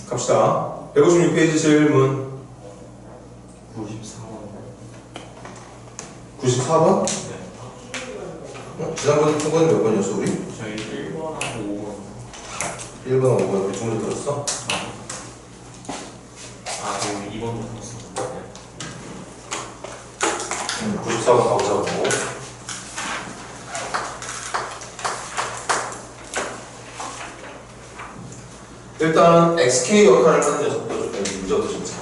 갑시다. 156페이지 질문 94번? 네. 지난번에 푼 거는 몇 번이었어 우리? 저희 1번하고 5번. 1번, 5번 우리 두 문제 들었어? 그리고 2번도 들었어. 94번 가보자고. 일단 XK 역할을 하는 녀석도 문제부터 좀 자.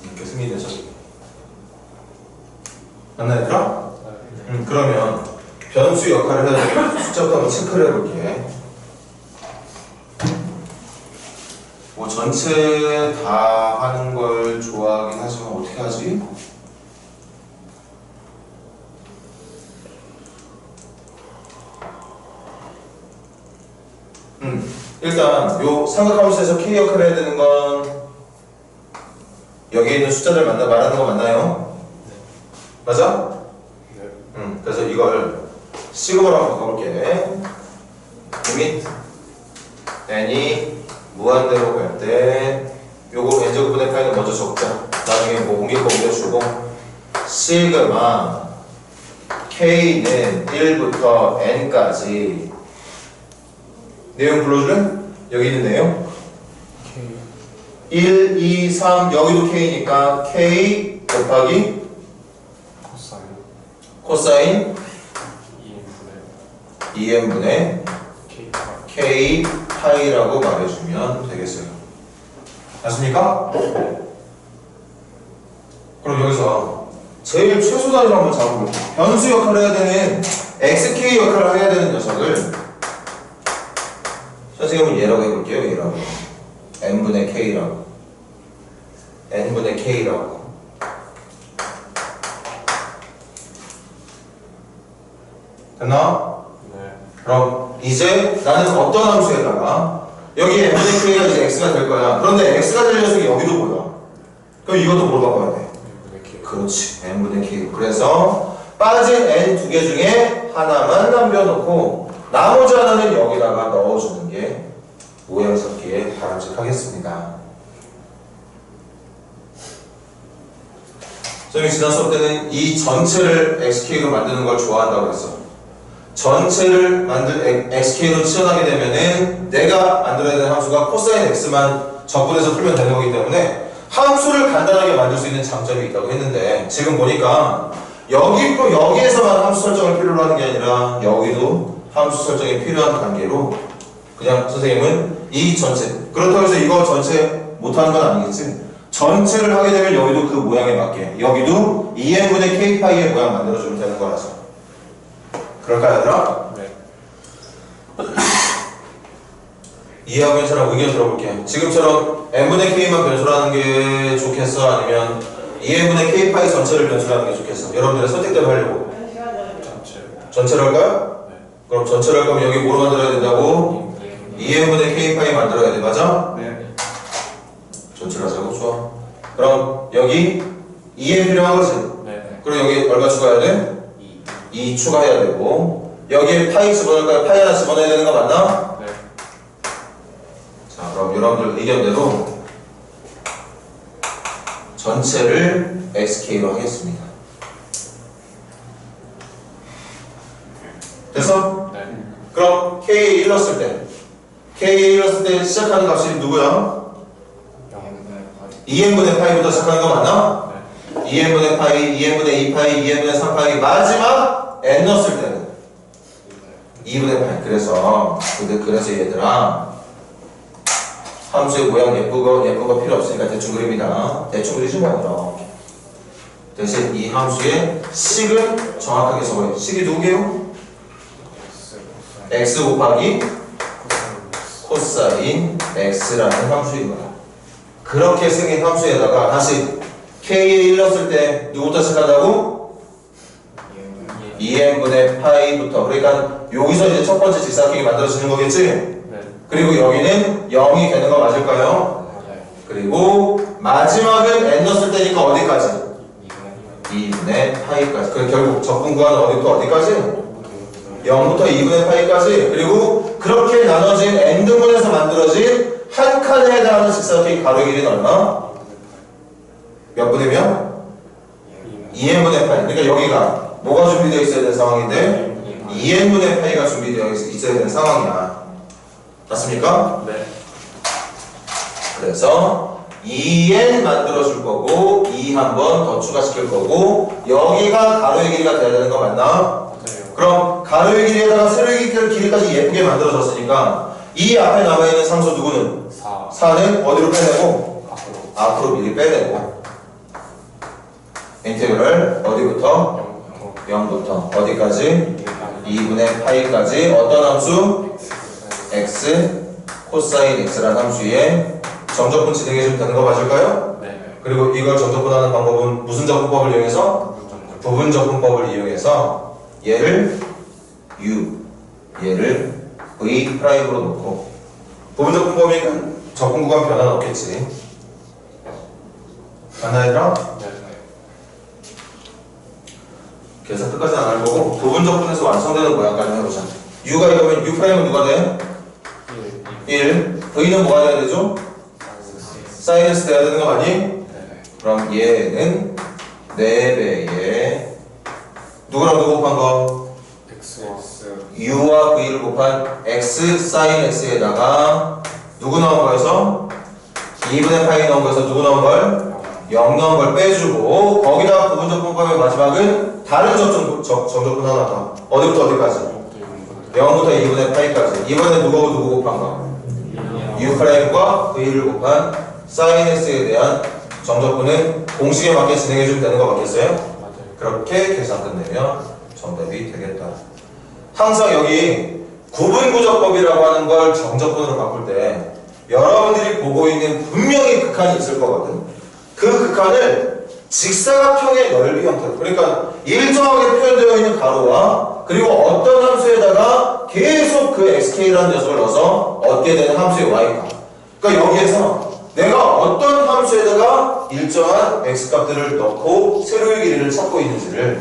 이렇게 생긴 녀석이 맞나 얘들아? 그러면 변수 역할을 해야 되는 숫자부터 한번 체크를 해볼게. 뭐 전체 다 하는 걸 좋아하긴 하지만 어떻게 하지? 일단 요 삼각함수에서 K 역할을 해야 되는 건 여기에 있는 숫자들 말하는 거 맞나요? 네. 맞아? 네. 그래서 이걸 시그마로 한번 바꿔볼게. 리미트 n이 무한대로 갈 때 요거 n제곱분의 파이는 먼저 적자. 나중에 뭐 옮길 거 옮겨주고 시그마 k는 1부터 n까지 내용 불러줄래? 여기 있는 내용 1, 2, 3 여기도 k니까 k 곱하기 코사인 2n분의 k 파이라고 말해주면 되겠어요. 맞습니까? 그럼 여기서 제일 최소 단위로 한번 잡아볼게요. 변수 역할을 해야 되는 xk 역할을 해야 되는 녀석을 선생님은 얘라고 해볼게요. 얘라고 n분의 k라고 n분의 k라고. 됐나? 네. 그럼 이제 나는 어떤 함수에다가 여기 n분의 k가 이제 x가 될 거야. 그런데 x가 될 녀석이 여기도 보여. 그럼 이것도 뭐로 바꿔야 돼? 그렇지, n분의 k. 그래서 빠진 n 두 개 중에 하나만 남겨놓고 나머지 하나는 여기다가 넣어주는 게 모양 잡기에 바람직하겠습니다. 저희 지난 수업 때는 이 전체를 xk로 만드는 걸 좋아한다고 했어. 전체를 xk로 치환하게 되면은 내가 만들어야 되는 함수가 코사인 x만 적분해서 풀면 되는 거기 때문에 함수를 간단하게 만들 수 있는 장점이 있다고 했는데 지금 보니까 여기에서만 함수 설정을 필요로 하는 게 아니라 여기도 함수 설정이 필요한 관계로 그냥 선생님은 이 전체 그렇다고 해서 이거 전체 못하는 건 아니겠지? 전체를 하게 되면 여기도 그 모양에 맞게 여기도 2n분의 k파이의 모양 만들어주면 되는 거라서 그럴까요 얘들아? 네. 이해하고 있는 사람 의견 들어볼게요. 지금처럼 n분의 k만 변수로 하는 게 좋겠어? 아니면 2n분의 k파이 전체를 변수로 하는 게 좋겠어? 여러분들의 선택대로 하려고 전체로 할까요? 네. 그럼 전체로 할 거면 여기 뭐로 만들어야 된다고? 2n분의 k파이 만들어야 돼. 맞아? 네. 전체로 하자고. 좋아. 그럼 여기 2n 필요한 거지? 네. 그럼 여기 얼마 추가해야 돼? 2 추가해야 되고 여기에 파이 집어넣을까요? 파이 하나 집어넣어야 되는 거 맞나? 네. 자 그럼 여러분들 의견대로 전체를 xk로 하겠습니다. 됐어? 네. 그럼 k에 1 넣었을 때 k에 1 넣었을 때 시작하는 값이 누구야? 2n분의 파이부터 시작하는 거 맞나? 네. 2n분의 파이, 2n분의 2파이, 2n분의 3파이 마지막 n 넣었을 때는 2분의 8. 그래서 얘들아, 함수의 모양 예쁜 거 필요 없으니까 대충 그립니다. 대충 그리지 뭐예요. 대신 이 함수의 식은 정확하게 적어요. 식이 누구게요? x 곱하기 코사인 x라는 함수인 거야. 그렇게 생긴 함수에다가 다시 k에 1 넣었을 때 누구부터 시작한다고? 2n분의 파이부터. 그러니까 여기서 이제 첫 번째 직사각형이 만들어지는 거겠지? 네. 그리고 여기는 0이 되는 거 맞을까요? 맞아요. 그리고 마지막은 n 넣었을 때니까 어디까지? 2분의 파이까지. 그럼 결국 적분 구간은 어디까지? 0부터 2분의 파이까지. 그리고 그렇게 나눠진 n등분에서 만들어진 한 칸에 해당하는 직사각형의 가로 길이는 얼마? 몇 분의 몇? 2n분의 파이. 그러니까 여기가 뭐가 준비되어 있어야 되는 상황인데 2n분의 파이가 준비되어 있어야 되는 상황이야. 맞습니까? 네. 그래서 2n 만들어줄 거고 2 한 번 더 추가시킬 거고 여기가 가로의 길이가 돼야 되는 거 맞나? 맞아요. 그럼 가로의 길이에다가 세로의 길이까지 예쁘게 만들어졌으니까 이 앞에 남아있는 상수 누구는? 4. 4는 어디로 빼내고? 앞으로. 앞으로 미리 빼내고 인테그럴 어디부터? 0부터 어디까지? 2분의 파이까지 어떤 함수? x 코사인 x라는 함수에 정적분 진행해주면 되는 거 맞을까요? 네. 그리고 이걸 정적분하는 방법은 무슨 적분법을 이용해서? 부분적분법을 이용해서 얘를 u, 얘를 v 프라임으로 놓고 부분적분법이니까 적분구간 변화는 없겠지. 맞나 얘들아? 네. 계산 끝까지는 안 할 거고 부분적분에서 완성되는 모양까지 해보자. u가 이거면 u 프라임은 누가 돼? 1. v는 뭐가 돼야 되죠? 사인 s 돼야 되는 거 맞니? 네. 그럼 얘는 4배에 누구랑 누구 곱한 거? X. u와 v를 곱한 x 사인 x에다가 누구 넣은 거에서? 2분의 파이 넣은 거에서 누구 넣은 걸? 0 넣은 걸 빼주고 거기다가 부분적분법의 마지막은 다른 정적분 하나 더. 어디부터 어디까지? 0부터 2분의 파이까지. 이번에 누구 곱한 거? u 프라임과 v를 곱한 사인 x에 대한 정적분은 공식에 맞게 진행해주면 되는 거 맞겠어요? 맞아요. 그렇게 계산 끝내면 정답이 되겠다. 항상 여기 구분구적법이라고 하는 걸 정적분으로 바꿀 때 여러분들이 보고 있는 분명히 극한이 있을 거거든. 그 극한을 직사각형의 넓이 형태로, 그러니까 일정하게 표현되어 있는 가로와 그리고 어떤 함수에다가 계속 그 xk라는 녀석을 넣어서 얻게 되는 함수의 y값. 그러니까 여기에서 내가 어떤 함수에다가 일정한 x값들을 넣고 세로의 길이를 찾고 있는지를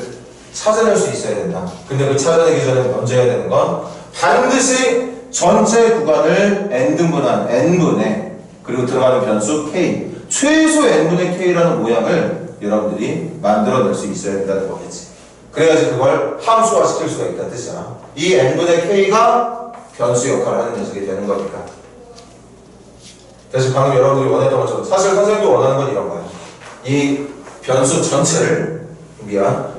찾아낼 수 있어야 된다. 근데 그 찾아내기 전에 먼저 해야 되는 건 반드시 전체 구간을 n등분한 n분의 그리고 들어가는 변수 k 최소 n분의 k라는 모양을 여러분들이 만들어낼 수 있어야 된다는 거겠지. 그래야지 그걸 함수화 시킬 수가 있다는 뜻이야. 이 n분의 k가 변수 역할을 하는 녀석이 되는 거니까. 그래서 방금 여러분들이 원했던 것처럼 사실 선생님도 원하는 건 이런 거예요. 이 변수 전체를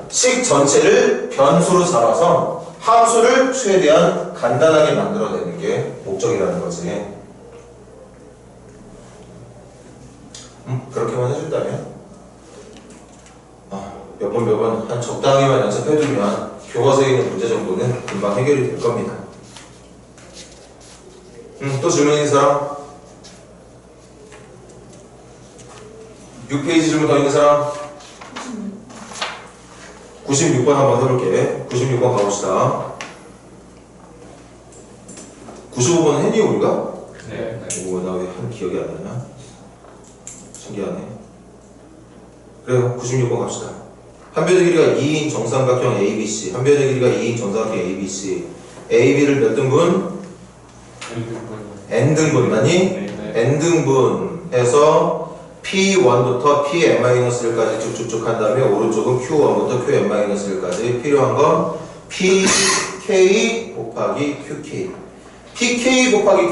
식 전체를 변수로 잡아서 함수를 최대한 간단하게 만들어내는 게 목적이라는 거지. 그렇게만 해준다면 몇 번 한 적당히만 연습해두면 교과서에 있는 문제 정도는 금방 해결이 될 겁니다. 또 질문 있는 사람? 6페이지 질문 더 있는 사람? 96번 한번 해볼게. 96번 가봅시다. 95번은 했니 우리가? 네. 오, 나 왜 한 기억이 안 나냐? 신기하네. 그래요. 96번 갑시다. 한 변의 길이가 2인 정삼각형 ABC. 한 변의 길이가 2인 정삼각형 ABC. AB를 몇 등분? N등분 맞니? 네. N등분 해서 P1부터 Pn-1까지 쭉쭉쭉 한 다음에 오른쪽은 Q1부터 Qn-1까지 필요한 건 PK 곱하기 QK. PK 곱하기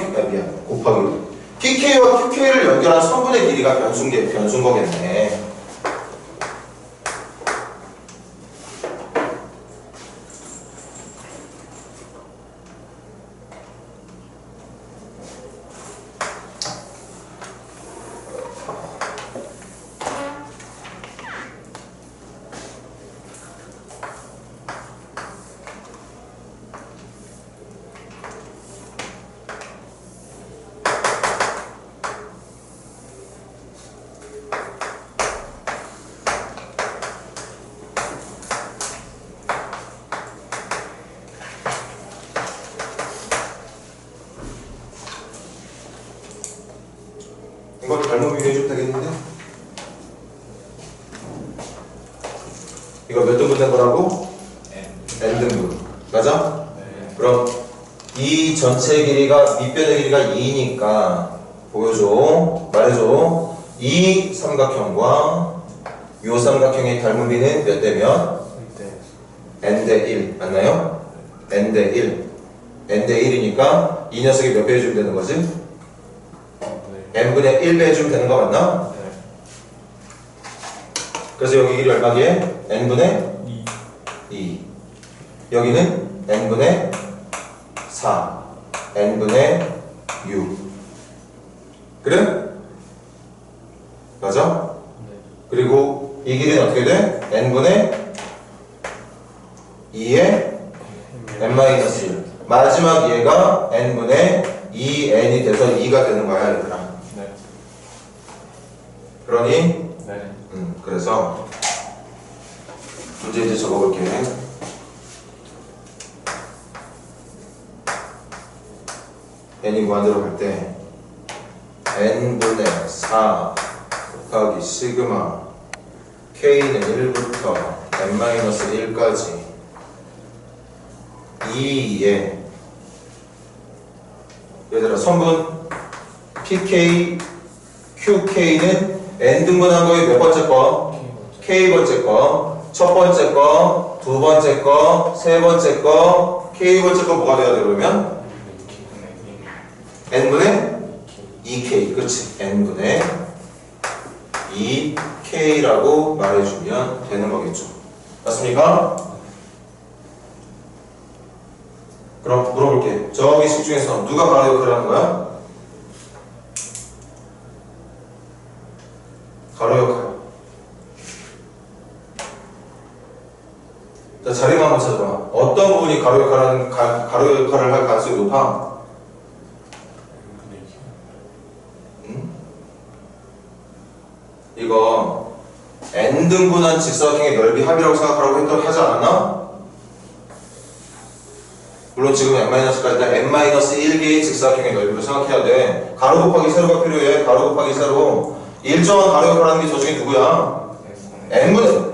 곱하기 PK와 QK를 연결한 선분의 길이가 변수인 거겠네. 이거 몇 등분 된 거라고? n등분. 맞아? 네. 그럼 이 전체 길이가 밑변의 길이가 2니까 보여줘. 말해줘. 이 삼각형과 요 삼각형의 닮음비는 몇 대 몇? n대 1. 맞나요? n대 1. n대 1이니까 이 녀석이 몇 배 해주면 되는 거지? n분의 1배 해주면 되는 거 맞나? 네. 그래서 여기 길이 얼마기에? n분의 2. 여기는 n분의 4. n분의 6. 그래? 맞아? 네. 그리고 이 길이는 어떻게 돼? n분의 2의 n-1. 마지막 얘가 n분의 2n이 돼서 2가 되는 거야, 얘들아. 네. 그러니 네. 그래서 문제 이제 적어볼게. n이 무한대로 갈 때 n분의 4 곱하기 시그마 k는 1부터 n-1까지 2에 얘들아 선분 pk, qk는 n등분한 거에 몇 번째 거? k번째 거, 첫 번째 거, 두 번째 거, 세 번째 거, k번째 거 뭐가 돼야 돼 그러면? n분의 2k. 그렇지. n분의 2k라고 말해주면 되는 거겠죠. 맞습니까? 그럼 물어볼게. 저기 식 중에서 누가 가로 역할을 하는 거야? 가로 역할. 자, 자리만 한번 찾아봐. 어떤 부분이 가로 역할을 할 가능성이 높아? 이거 n등분한 직사각형의 넓이 합이라고 생각하라고 하지 않았나? 물론 지금 n-까지 때 n-1개의 직사각형의 넓이로 생각해야 돼. 가로 곱하기 세로가 필요해. 가로 곱하기 세로. 일정한 가로 역할을 하는 게 저 중에 누구야?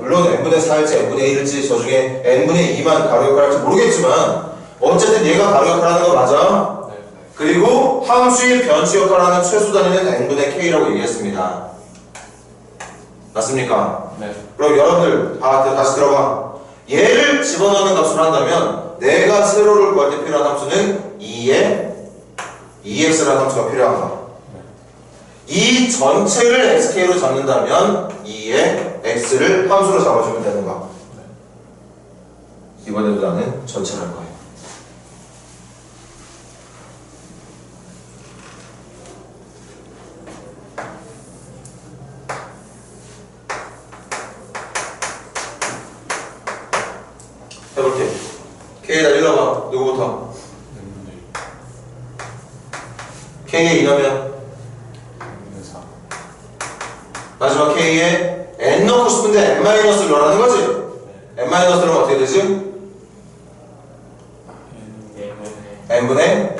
물론 n분의 4일지 n분의 1일지 저 중에 n분의 2만 가로 역할을 할지 모르겠지만 어쨌든 얘가 가로 역할을 하는 거 맞아? 그리고 함수의 변수 역할을 하는 최소 단위는 n분의 k라고 얘기했습니다. 맞습니까? 네. 그럼 여러분들 다시 들어봐. 얘를 집어넣는 값으로 한다면 내가 세로를 구할 때 필요한 함수는 2의 2x라는 함수가 필요한 거야. 이 전체를 sk로 잡는다면 2의 x를 함수로 잡아주면 되는 거야. 이번에도 나는 전체를 할 거예요. 해볼게. K에다 일러봐. 누구부터? K에 2넣으면 마지막 K에 N 넣고 싶은데 N-를 넣으라는 거지? N-를 넣으면 어떻게 되지? N분의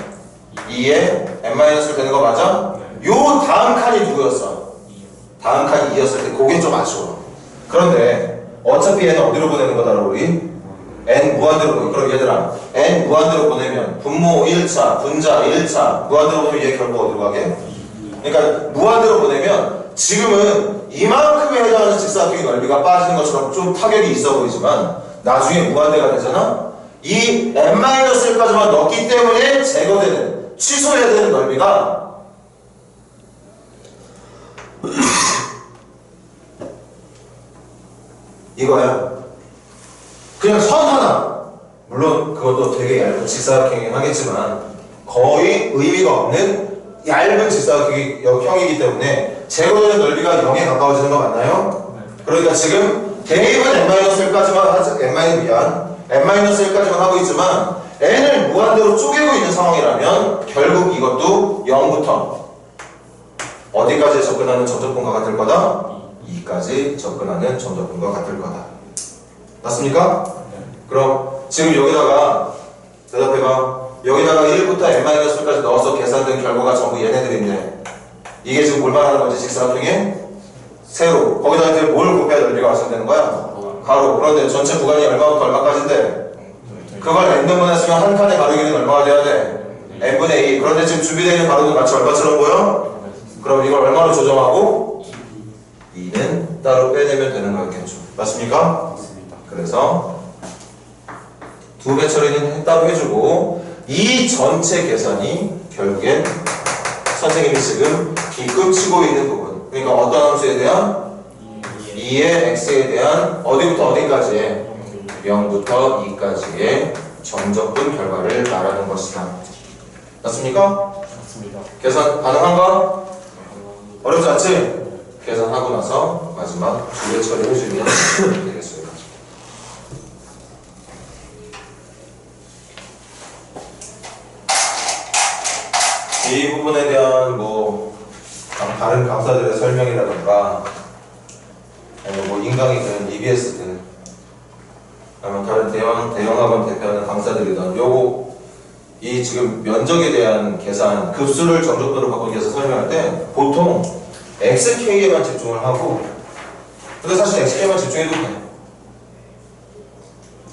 2에 N-를 되는 거 맞아? 요 다음 칸이 누구였어? 다음 칸이 2였을 때 그게 좀 아쉬워. 그런데 어차피 N은 어디로 보내는 거다 우리? N 무한대로 보내. 그럼 얘들아 N 무한대로 보내면 분모 1차, 분자 1차 무한대로 보내면 얘 결국 어디로 가게? 그러니까 무한대로 보내면 지금은 이만큼에 해당하는 직사각형의 넓이가 빠지는 것처럼 좀 타격이 있어 보이지만 나중에 무한대가 되잖아? 이 n-1까지만 넣기 때문에 제거되는, 취소해야 되는 넓이가 이거야. 그냥 선 하나. 물론 그것도 되게 얇은 직사각형이긴 하겠지만 거의 의미가 없는 얇은 직사각형이기 때문에 제거되는 넓이가 0에 가까워지는 거 맞나요? 그러니까 지금 대입은 n-1까지만 n-1까지만 하고 있지만 n을 무한대로 쪼개고 있는 상황이라면 결국 이것도 0부터 어디까지 접근하는 점적분과 같을 거다? 2까지 접근하는 점적분과 같을 거다. 맞습니까? 그럼 지금 여기다가 대답해봐. 여기다가 1부터 n-1까지 넣어서 계산된 결과가 전부 얘네들인데 이게 지금 뭘 말하는 거지? 직사각형의 세로. 거기다 이제 뭘 곱해야 넓이가 완성되는 거야? 가로. 그런데 전체 구간이 얼마부터 얼마까지인데? 그걸 n분의 했으면 한 칸의 가로 길이는 얼마가 돼야 돼? n분의 2. 그런데 지금 준비되어 있는 가로는 마치 얼마처럼 보여? 그럼 이걸 얼마로 조정하고? 2는 따로 빼내면 되는 거였겠죠. 맞습니까? 맞습니다. 그래서 2배 처리는 따로 해주고 이 전체 계산이 결국엔 선생님이 지금 이 끝치고 있는 부분, 그러니까 어떤 함수에 대한 2의 x에 대한 어디부터 어디까지의 0부터 2까지의 정적분 결과를 말하는 것이다. 맞습니까? 맞습니다. 계산 가능한가? 어렵지 않지? 계산하고 나서 마지막 2배 처리해주면 되겠습니다. 이 부분에 대한 다른 강사들의 설명이라든가 아니면 인강이든 EBS든 아니면 다른 대형학원 대표하는 강사들이든 이 지금 면적에 대한 계산, 급수를 정적분으로 바꾸기 위해서 설명할 때 보통 XK에만 집중을 하고, 근데 사실 XK만 집중해도 돼.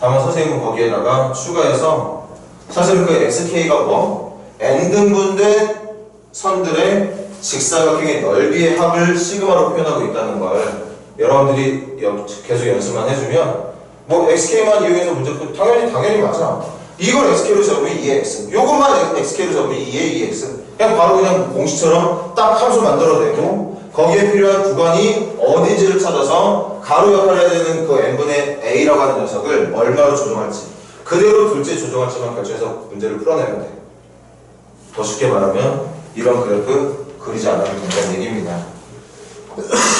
다만 선생님은 거기에다가 추가해서 사실 그 XK가 n등분된 선들의 직사각형의 넓이의 합을 시그마로 표현하고 있다는 걸 여러분들이 계속 연습만 해주면 XK만 이용해서 문제 풀 당연히 맞아. 이걸 XK로 잡으면 2x, 요것만 XK로 잡으면 2의 2x. 바로 그냥 공식처럼 딱 함수 만들어내고 거기에 필요한 구간이 어딘지를 찾아서 가로 역할을 해야 되는 그 n분의 a라고 하는 녀석을 얼마로 조정할지 그대로 둘째 조정할지만 결정해서 문제를 풀어내면 돼. 더 쉽게 말하면 이런 그래프 그리지 않아도 된다는 얘기입니다.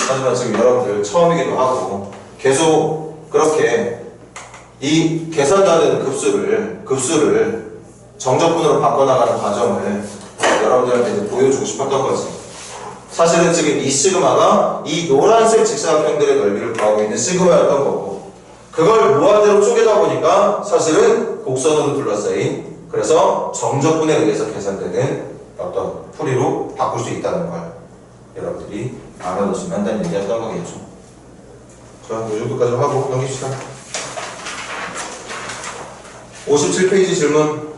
하지만 지금 여러분들 처음이기도 하고 계속 그렇게 이 계산되는 급수를 정적분으로 바꿔나가는 과정을 여러분들한테 이제 보여주고 싶었던 거지. 사실은 지금 이 시그마가 이 노란색 직사각형들의 넓이를 구하고 있는 시그마였던 거고, 그걸 무한대로 쪼개다 보니까 사실은 곡선으로 둘러싸인, 그래서 정적분에 의해서 계산되는 어떤 풀이로 바꿀 수 있다는 걸 여러분들이 알아두시면 한다는 얘기였던 거겠죠. 자, 이 정도까지 하고 넘깁시다. 57페이지 질문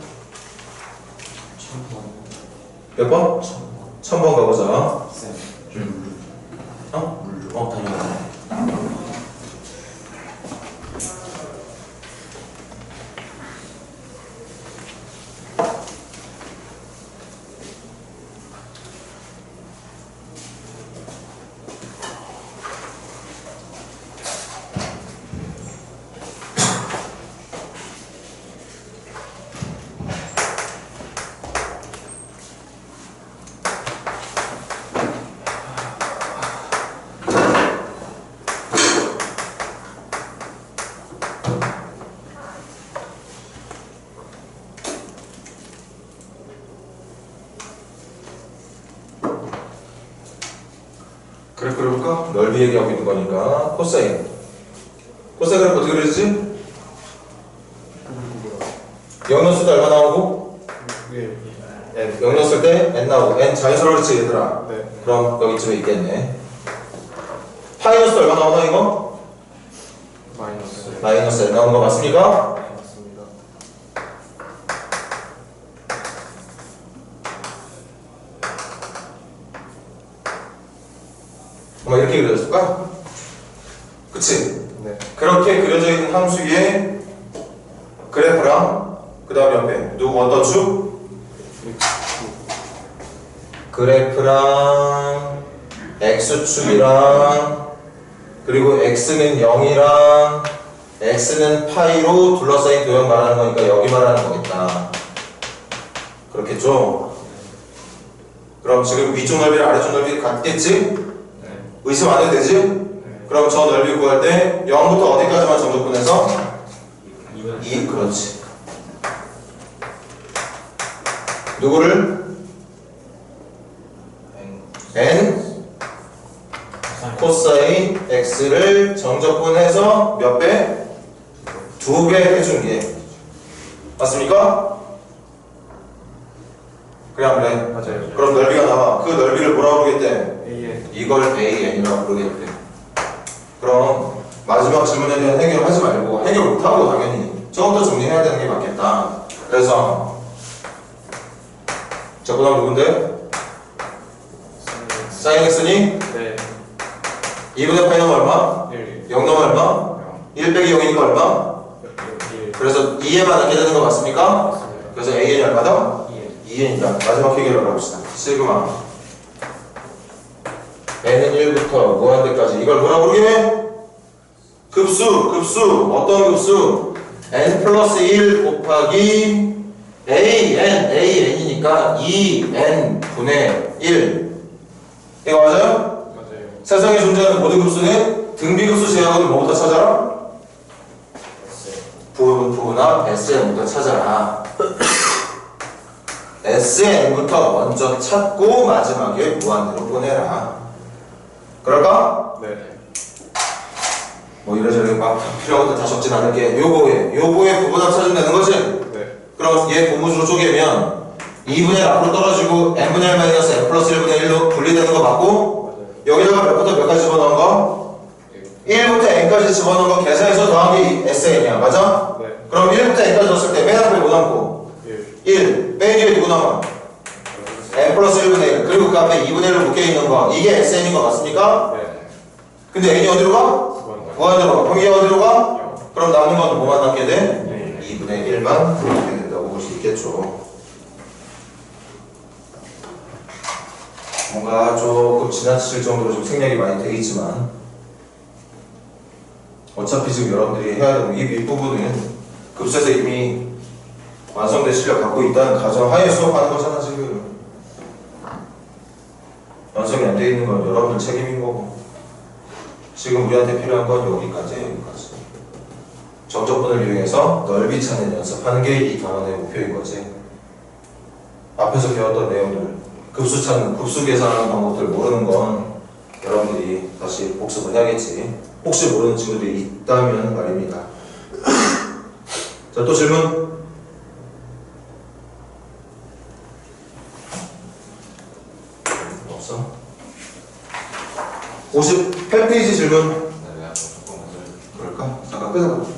몇 번? 1000번 가보자. 당연히. 그래프 그려볼까? 넓이 얘기하고 있는 거니까 코사인 그래프 어떻게 그려지지? 영역수도 얼마 나오고? n 영역수 때 n 나오고 n 자연스러웠지 얘들아? 네. 그럼 여기쯤에 있겠네. 파이너스도 얼마 나오나 이거? 마이너스 n 나오는 거 맞습니까? 맞습니다. 이렇게 그려졌을까? 그치? 네. 그렇게 그려져 있는 함수 위에 그래프랑 그 다음 옆에 어떤 축? 그래프랑 x축이랑 그리고 x는 0이랑 x는 파이로 둘러싸인 도형 말하는 거니까 여기 말하는 거겠다. 그렇겠죠? 그럼 지금 위쪽 넓이랑 아래쪽 넓이 같겠지? 의심 안 해도 되지? 그럼 저 넓이 구할 때 0부터 어디까지만 정적분해서? 2, 그렇지. 누구를? n 코사인 x를 정적분해서 몇 배? 2배 해준 게 맞습니까? 그래 안 그래? 맞아요. 그럼 넓이가 나와. 그 넓이를 뭐라고 부르겠대? A에 이걸 AN이라고 부르겠대. 그럼 마지막 질문에 대한 해결하지 말고 해결 못하고 당연히 처음부터 정리해야 되는 게 맞겠다. 그래서 자, 그 다음 누군데? 사인 x니? 네. 2분의 파이 넘으면 얼마? 1. 0 넘으면 얼마? 1 빼기 0이니까 얼마? 1. 그래서 2에만 남게 되는 거 맞습니까? 맞습니다. 그래서 AN이 얼마다? 2. 2N이다. 마지막 해결을 해봅시다. 시그마 N은 1부터 무한대까지 이걸 뭐라 부르게? 급수 어떤 급수? N 플러스 1 곱하기 AN이니까 2N 분의 1 이거 맞아요? 맞아요. 세상에 존재하는 모든 급수는 등비급수 제약은 뭐부터 찾아라? 부분합 SN부터 찾아라. SN부터 먼저 찾고 마지막에 무한대로 보내라. 그럴까? 네. 뭐 이래저래 막 필요한 것도 다 적진 않을게. 요거에 부분합 찾으면 되는 거지? 네. 그럼 얘 고무줄로 쪼개면 2분의 1 앞으로 떨어지고 n분의 1 마이너스 n 플러스 1분의 1로 분리되는 거 맞고 맞아요. 여기다가 몇부터 몇까지 집어넣은 거? 1부터 n까지 집어넣은 거 계산해서 더한 게 SN이야. 맞아? 네. 그럼 1부터 n까지 넣었을 때 맨 앞에 뭐 남고? 1. 1. 맨 뒤에 누구 남아? n 플러스 1분의 1. 그리고 그 앞에 2분의 1로 묶여있는 거. 이게 SN인 거 맞습니까? 네. 근데 n이 어디로 가? 무한대로 가. 그럼 이게 어디로 가? 그럼 남는 건 뭐만 남게 돼? 네. 2분의 1만 남게 된다고 볼 수 있겠죠. 뭔가 조금 지나칠 정도로 좀 생략이 많이 되겠지만 어차피 지금 여러분들이 해야 되는 이 윗부분은 급수에서 이미 완성된 실력 갖고 있다는 가정하에 수업하는 거잖아. 지금 완성이 안 돼 있는 건 여러분들 책임인 거고 지금 우리한테 필요한 건 여기까지. 정적분을 이용해서 넓이 찾는 연습하는 게 이 강원의 목표인 거지. 앞에서 배웠던 내용들 급수 찾는, 급수 계산하는 방법들 모르는 건 여러분들이 다시 복습을 해야겠지. 혹시 모르는 친구들이 있다면 말입니다. 자, 또 질문? 없어? 58페이지 질문. 그럴까? 잠깐 끄자.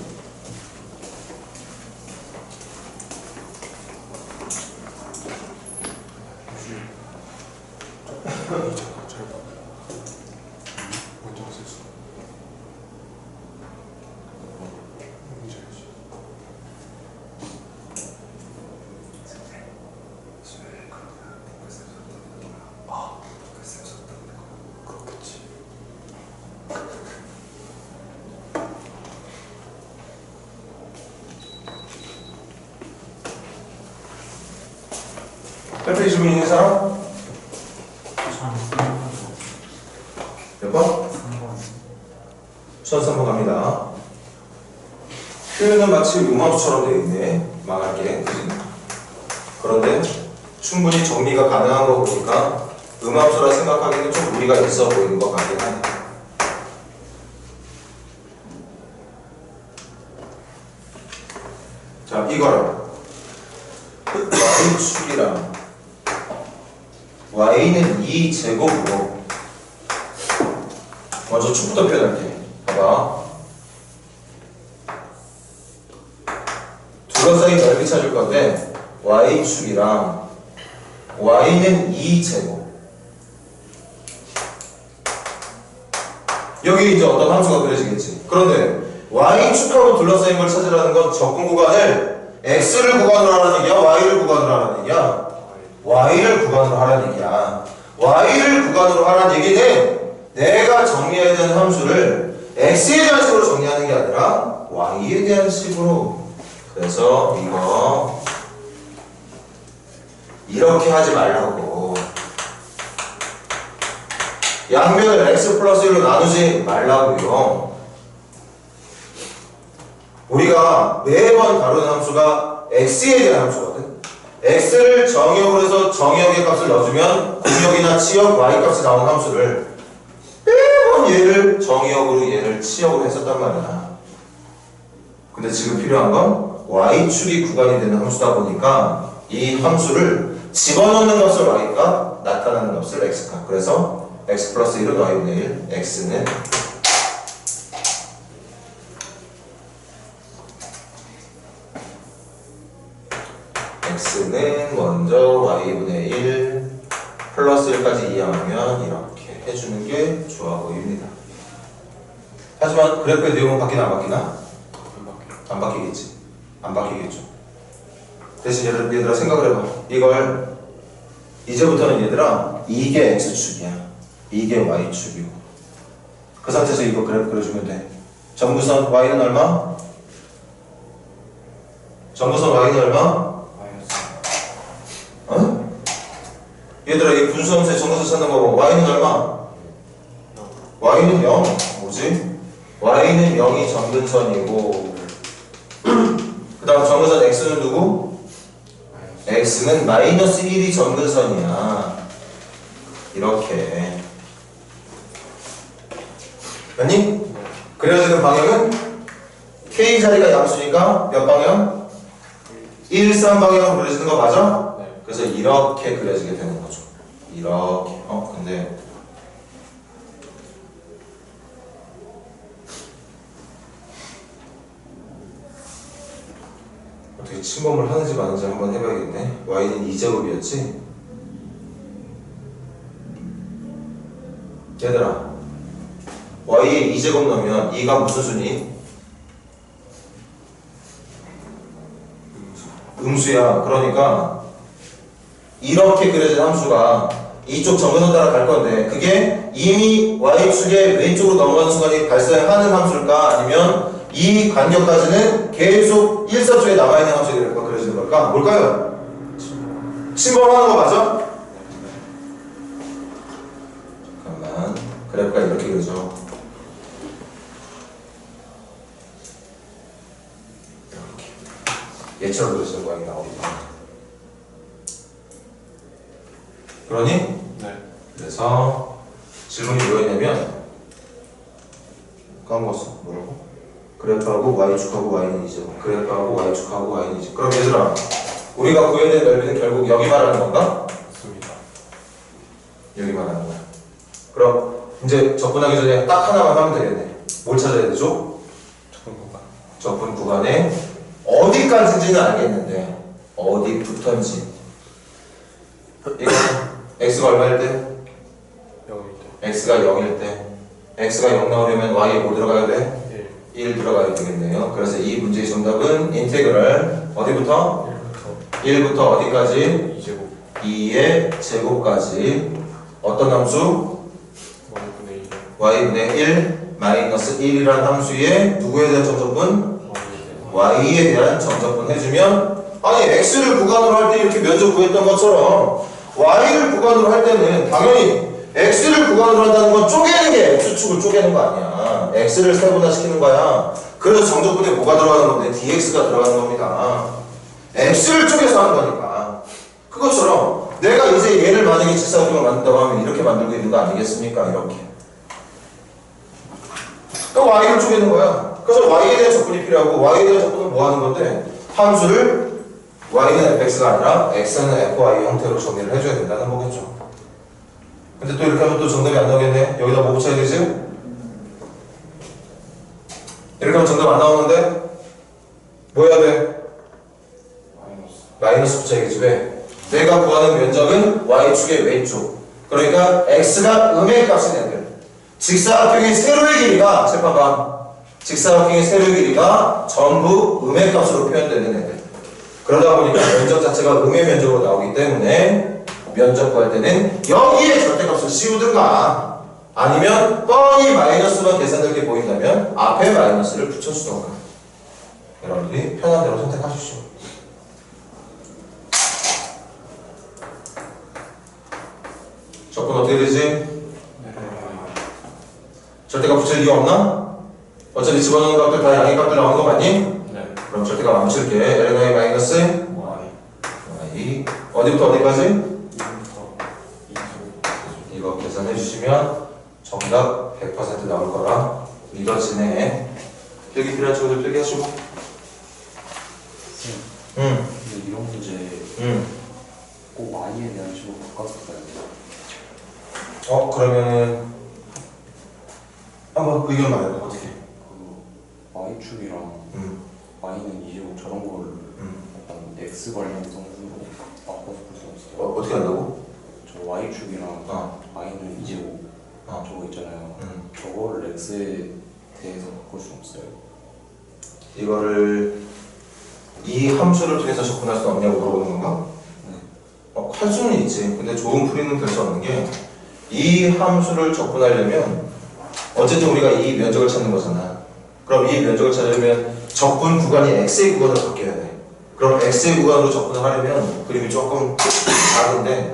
페이지 질문 있는 사람? 몇 번? 13번 갑니다. 표현은 마치 음함수처럼 되어 있네. 망할게. 그지? 그런데 충분히 정리가 가능한 거 보니까 음함수라 생각하기는 좀 무리가 있어 보이는 것 같긴 하네. 자, 이거랑 y축이랑 y는 2제곱으로 먼저 축부터 표현할게. 봐봐. 둘러싸인 넓이 찾을 건데 y축이랑 y는 2제곱. 여기 이제 어떤 함수가 그려지겠지. 그런데 y축하고 둘러싸인 걸 찾으라는 건 접근 구간을 x를 구간으로 하라는 얘기야? y를 구간으로 하라는 얘기야? y를 구간으로 하라는 얘기야. y를 구간으로 하라는 얘기는 내가 정리해야 되는 함수를 x에 대한 식으로 정리하는 게 아니라 y에 대한 식으로. 그래서 이거 이렇게 하지 말라고. 양면을 x 플러스 1로 나누지 말라고요. 우리가 매번 다루는 함수가 x에 대한 함수거든. x를 정의역으로 해서 정의역의 값을 넣어주면 공역이나 치역 y 값이 나오는 함수를 매번 얘를 정의역으로 얘를 치역으로 했었단 말이야. 근데 지금 필요한 건 y축이 구간이 되는 함수다 보니까 이 함수를 집어넣는 값을 y값, 나타나는 값을 x값. 그래서 x 플러스 1은 y분의 1, x는 x는 먼저 y분의 1 플러스 1까지 이항하면 이렇게 해주는 게 좋아 보입니다. 하지만 그래프의 내용은 바뀌나 안 바뀌나? 안 바뀌겠지. 안 바뀌겠죠. 대신 얘들아 생각을 해봐. 이걸 이제부터는 얘들아 이게 x축이야. 이게 y축이고 그 상태에서 이거 그래프 그려주면 돼. 점구선 y는 얼마? 점구선 y는 얼마? 어? 얘들아 이 분수함수의 정근선 찾는 거고 y는 얼마? y는 0 뭐지? y는 0이 정근선이고 그 다음 정근선 x는 누구? x는 마이너스 1이 정근선이야. 이렇게 맞니? 그려지는 방향은 k 자리가 양수니까 몇 방향? 1, 3 방향으로 그려지는 거 맞아? 네. 그래서 이렇게 그려지게 되는 거죠. 이렇게. 근데 어떻게 침범을 하는지 마는지 한번 해봐야겠네. y는 2제곱이었지? 얘들아 y에 2제곱 넣으면 2가 무슨 수니? 음수야. 그러니까 이렇게 그려진 함수가 이쪽 정근선 따라 갈 건데 그게 이미 y축의 왼쪽으로 넘어가는 순간에 발생하는 함수일까? 아니면 이 간격까지는 계속 일사쪽에 남아있는 함수가 그려지는 걸까? 뭘까요? 침범하는 거 맞아? 잠깐만 그래프가 이렇게 그려져. 이렇게 얘처럼 그려지는 모양이 나오겠다. 그러니? 네. 그래서 질문이 뭐였냐면 까먹었어. 뭐라고? 그래프하고 y축하고 y는 2제곱 그래프하고 y축하고 y는 2제곱 그럼 얘들아 우리가 구해야 될 넓이는 결국 여기 말하는 건가? 맞습니다. 여기 말하는 거야. 그럼 이제 접근하기 전에 딱 하나만 하면 되겠네. 뭘 찾아야 되죠? 접근 구간. 접근 구간에 어디까지인지는 알겠는데 어디부터인지 이거 x가 얼마일 때? 0일 때. x가 0일 때 x가 0 나오려면 y에 뭐 들어가야 돼? 1 들어가야 되겠네요. 그래서 이 문제의 정답은 인테그럴 어디부터? 1부터 어디까지? 2제곱. 2의 제곱까지 어떤 함수? y분의 1 마이너스 1이라는 함수의 누구에 대한 정적분? y에 대한 정적분 해주면 아니 x를 구간으로 할 때 이렇게 면적 구했던 것처럼 y를 구간으로 할 때는 당연히 x를 구간으로 한다는 건 쪼개는 게 x축을 쪼개는 거 아니야. x를 세분화시키는 거야. 그래서 정적분에 뭐가 들어가는 건데 dx가 들어가는 겁니다. x를 쪼개서 하는 거니까. 그것처럼 내가 이제 얘를 만약에 직사각형을 만든다고 하면 이렇게 만들고 있는 거 아니겠습니까? 이렇게. 그럼 y를 쪼개는 거야. 그래서 y에 대한 접근이 필요하고 y에 대한 접근은 뭐 하는 건데 함수를 y는 fx가 아니라 x는 fy 형태로 정리를 해줘야 된다는 거겠죠. 근데 또 이렇게 하면 또 정답이 안 나오겠네. 여기다 뭐 붙여야 되지? 이렇게 하면 정답 안 나오는데 뭐 해야 돼? 마이너스 붙여야겠지. 왜? 내가 구하는 면적은 y축의 왼쪽. 그러니까 x가 음의 값인 애들. 직사각형의 세로의 길이가 재판봐. 직사각형의 세로의 길이가 전부 음의 값으로 표현되는 애들. 그러다 보니까 면적 자체가 음의 면적으로 나오기 때문에 면적 구할 때는 여기에 절대값을 씌우든가 아니면 뻔히 마이너스만 계산될 게 보인다면 앞에 마이너스를 붙여주던가 여러분들이 편한 대로 선택하십시오. 접근 어떻게 되지? 절대값 붙일 이유 없나? 어차피 집어넣는 값들 다 양의 값들 나오는 거 맞니? 네. 그럼 절대값 안 붙일게. lny 마이너스 y 어디부터 어디까지? 이거 계산해 주시면 정답 100% 나올 거라 믿어지네. 필기 필요한 친구들 필기 하시고. 근데 이런 문제 꼭 y에 대한 식으로 바꿔서 써야 돼요. 그러면은 한번 의견 말해봐. 어떻게? 그 y축이랑 y는 2제곱 저런 거를 x 관련 성분으로 바꿔서 볼 수 없어요. 어떻게 한다고? 저 y축이랑 어. y는 2제곱 저거 있잖아요. 저거를 x에 대해서 바꿀 수 없어요. 이거를 이 함수를 통해서 접근할 수 없냐고 물어보는 건가? 할 수는 있지. 근데 좋은 풀이는 될 수 없는 게 이 함수를 접근하려면 어쨌든 우리가 이 면적을 찾는 거잖아. 그럼 이 면적을 찾으려면 접근 구간이 x의 구간으로 바뀌어야 돼. 그럼 x의 구간으로 접근을 하려면 그림이 조금 다른데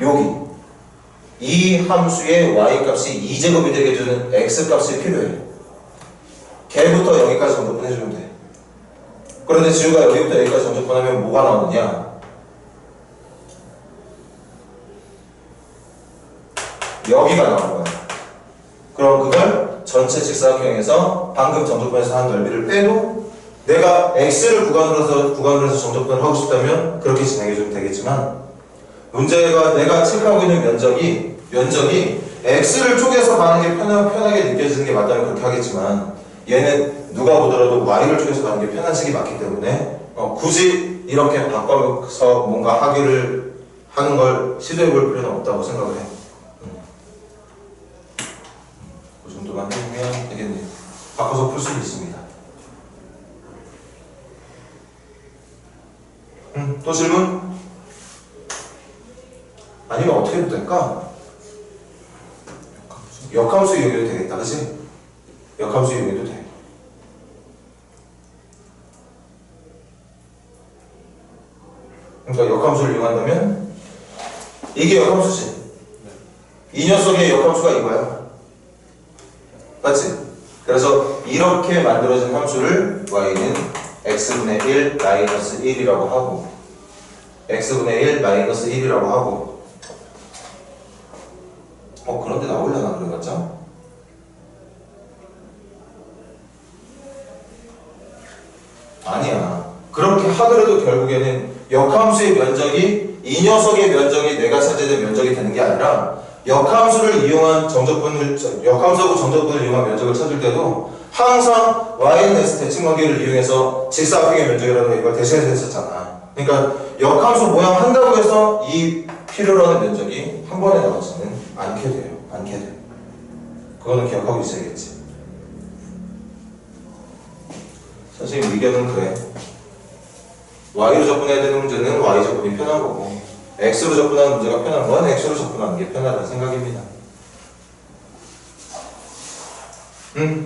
여기 이 함수의 y 값이 2제곱이 되게 해주는 x 값이 필요해. 걔부터 여기까지 정적분해주면 돼. 그런데 지우가 여기부터 여기까지 정적분하면 뭐가 나오느냐? 여기가 나오는 거야. 그럼 그걸 전체 직사각형에서 방금 정적분에서 한 넓이를 빼도 내가 x를 구간으로 해서 정적분을 하고 싶다면 그렇게 진행해주면 되겠지만 문제가 내가 체크하고 있는 면적이 x를 쪼개서 가는 게 편하게 느껴지는 게 맞다면 그렇게 하겠지만 얘는 누가 보더라도 y를 쪼개서 가는 게 편한 식이 맞기 때문에 굳이 이렇게 바꿔서 뭔가 하기를 하는 걸 시도해 볼 필요는 없다고 생각을 해. 그 정도만 해주면 되겠네요. 바꿔서 풀 수도 있습니다. 또 질문? 아니면 어떻게 해도 될까? 역함수 이용해도 되겠다, 그치? 역함수 이용해도 돼. 그러니까 역함수를 이용한다면 이게 역함수지. 이 녀석의 역함수가 이거야. 맞지? 그래서 이렇게 만들어진 함수를 y는 x분의 1 마이너스 1이라고 하고 x분의 1 마이너스 1이라고 하고 그런데 나오려나 그래봤자? 아니야. 그렇게 하더라도 결국에는 역함수의 면적이 이 녀석의 면적이 내가 찾아야 면적이 되는 게 아니라 역함수를 이용한 역함수하고 정적분을 이용한 면적을 찾을 때도 항상 y-x 대칭관계를 이용해서 직사각형의 면적이라는 걸 이걸 대신해서 했었잖아. 그러니까 역함수 모양 한다고 해서 이 필요로 하는 면적이 한 번에 나오지는 않게 돼요. 않게 돼. 그거는 기억하고 있어야겠지. 선생님 의견은 그래. y로 접근해야 되는 문제는 y 접근이 편한 거고 x로 접근하는 문제가 편한 건 x로 접근하는 게 편하다는 생각입니다.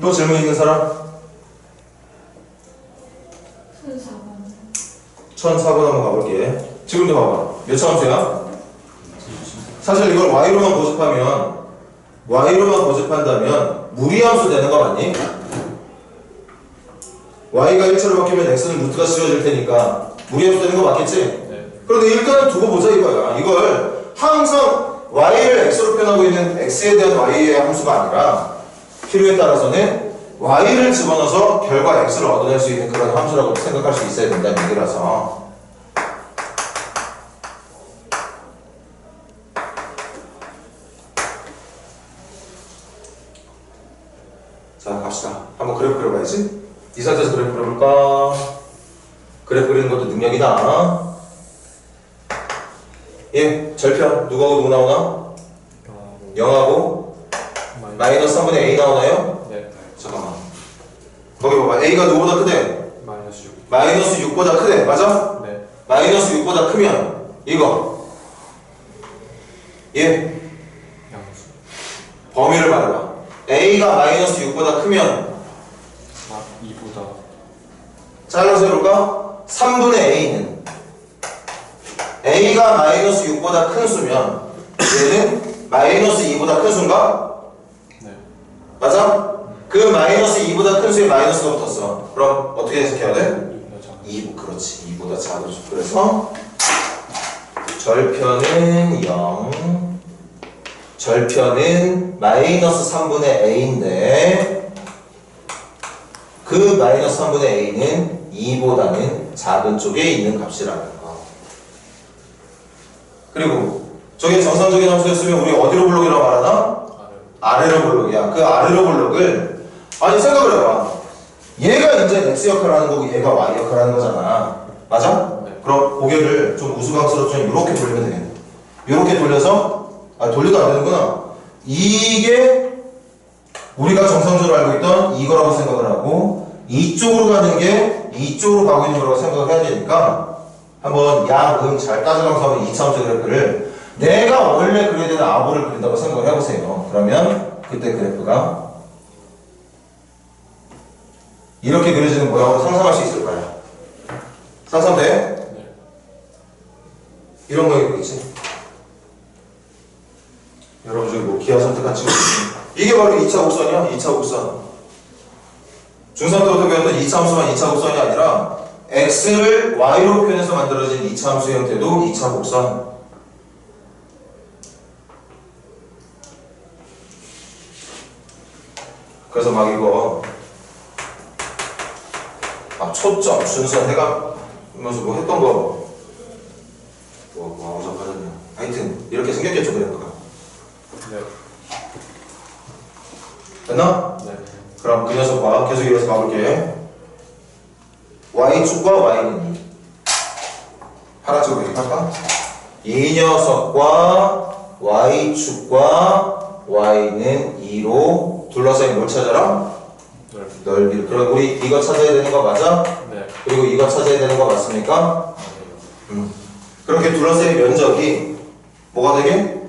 또 질문 있는 사람? 1004번 한번 가볼게. 지금도 봐봐. 몇 차함수야? 사실 이걸 y로만 고집한다면 무리함수 되는 거 맞니? y가 1차로 바뀌면 x는 루트가 씌워질 테니까 무리함수 되는 거 맞겠지? 네. 그런데 일단은 두고 보자 이거야. 이걸 항상 y를 x로 표현하고 있는 x에 대한 y의 함수가 아니라 필요에 따라서는 y를 집어넣어서 결과 x를 얻어낼 수 있는 그런 함수라고 생각할 수 있어야 된다는 얘기라서 자 갑시다. 한번 그래프 그려봐야지. 이 상태에서 그래프 그려볼까? 그래프 그리는 것도 능력이다. 예, 절편 누구하고 누구 나오나? 0하고 마이너스 3분의 a 나오나요? 네. 잠깐만. 거기 봐봐. a가 누구보다 크대? 마이너스 6. 마이너스 6보다 크대. 맞아? 네. 마이너스 6보다 크면 이거 예, 양수. 범위를 말해봐. a가 마이너스 6보다 크면 2보다. 잘라서 해볼까? 3분의 a는 a가 마이너스 6보다 큰 수면 얘는 마이너스 2보다 큰 수인가? 네. 맞아? 그 마이너스 2보다 큰 수에 마이너스가 붙었어. 그럼 어떻게 해석해야 돼? 2보다 작은. 2, 그렇지. 2보다 작은 수. 그래서 절편은 0, 절편은 마이너스 3분의 a인데 그 마이너스 3분의 a는 2보다는 작은 쪽에 있는 값이라는 거. 그리고 저게 정상적인 함수였으면 우리 어디로 볼록이라고 말하나? 아래로 볼록이야. 그 아래로 볼록을 아니 생각을 해봐. 얘가 이제 x 역할을 하는 거고 얘가 y 역할을 하는 거잖아. 맞아? 네. 그럼 고개를 좀 우스꽝스럽게 이렇게 돌리면 되겠네. 이렇게 돌려서 돌려도 안 되는구나. 이게 우리가 정상적으로 알고 있던 이거라고 생각을 하고 이쪽으로 가는 게 이쪽으로 가고 있는 거라고 생각을 해야 되니까 한번 양, 잘 따져가면서 한번 2차원적 그래프를 내가 원래 그려야 되는 아보를 그린다고 생각을 해보세요. 그러면 그때 그래프가 이렇게 그려지는 모양으로 상상할 수 있을 거야. 상상돼? 네. 이런 모양이 보이지? 여러분 저기 뭐 기하 선택한 친구 이게 바로 2차 곡선이야. 2차 곡선. 중3 때부터 배웠던 2차 함수만 2차 곡선이 아니라 x를 y로 표현해서 만들어진 2차 함수 형태도 2차 곡선. 그래서 막 이거 초점, 순서 해가면서 뭐 했던 거 뭐 하고 잡아졌냐. 하여튼 이렇게 생겼겠죠 그래프가. 네. 됐나? 네. 그럼 그 녀석 봐. 계속 이어서 가볼게. y축과 y는 2. 파란색으로 얘기할까? 이 녀석과 y축과 y는 2로 둘러싸인 뭘 찾아라? 넓이를. 그럼 우리 이거 찾아야 되는 거 맞아? 네. 그리고 이거 찾아야 되는 거 맞습니까? 그렇게 둘러싸인 면적이 뭐가 되게?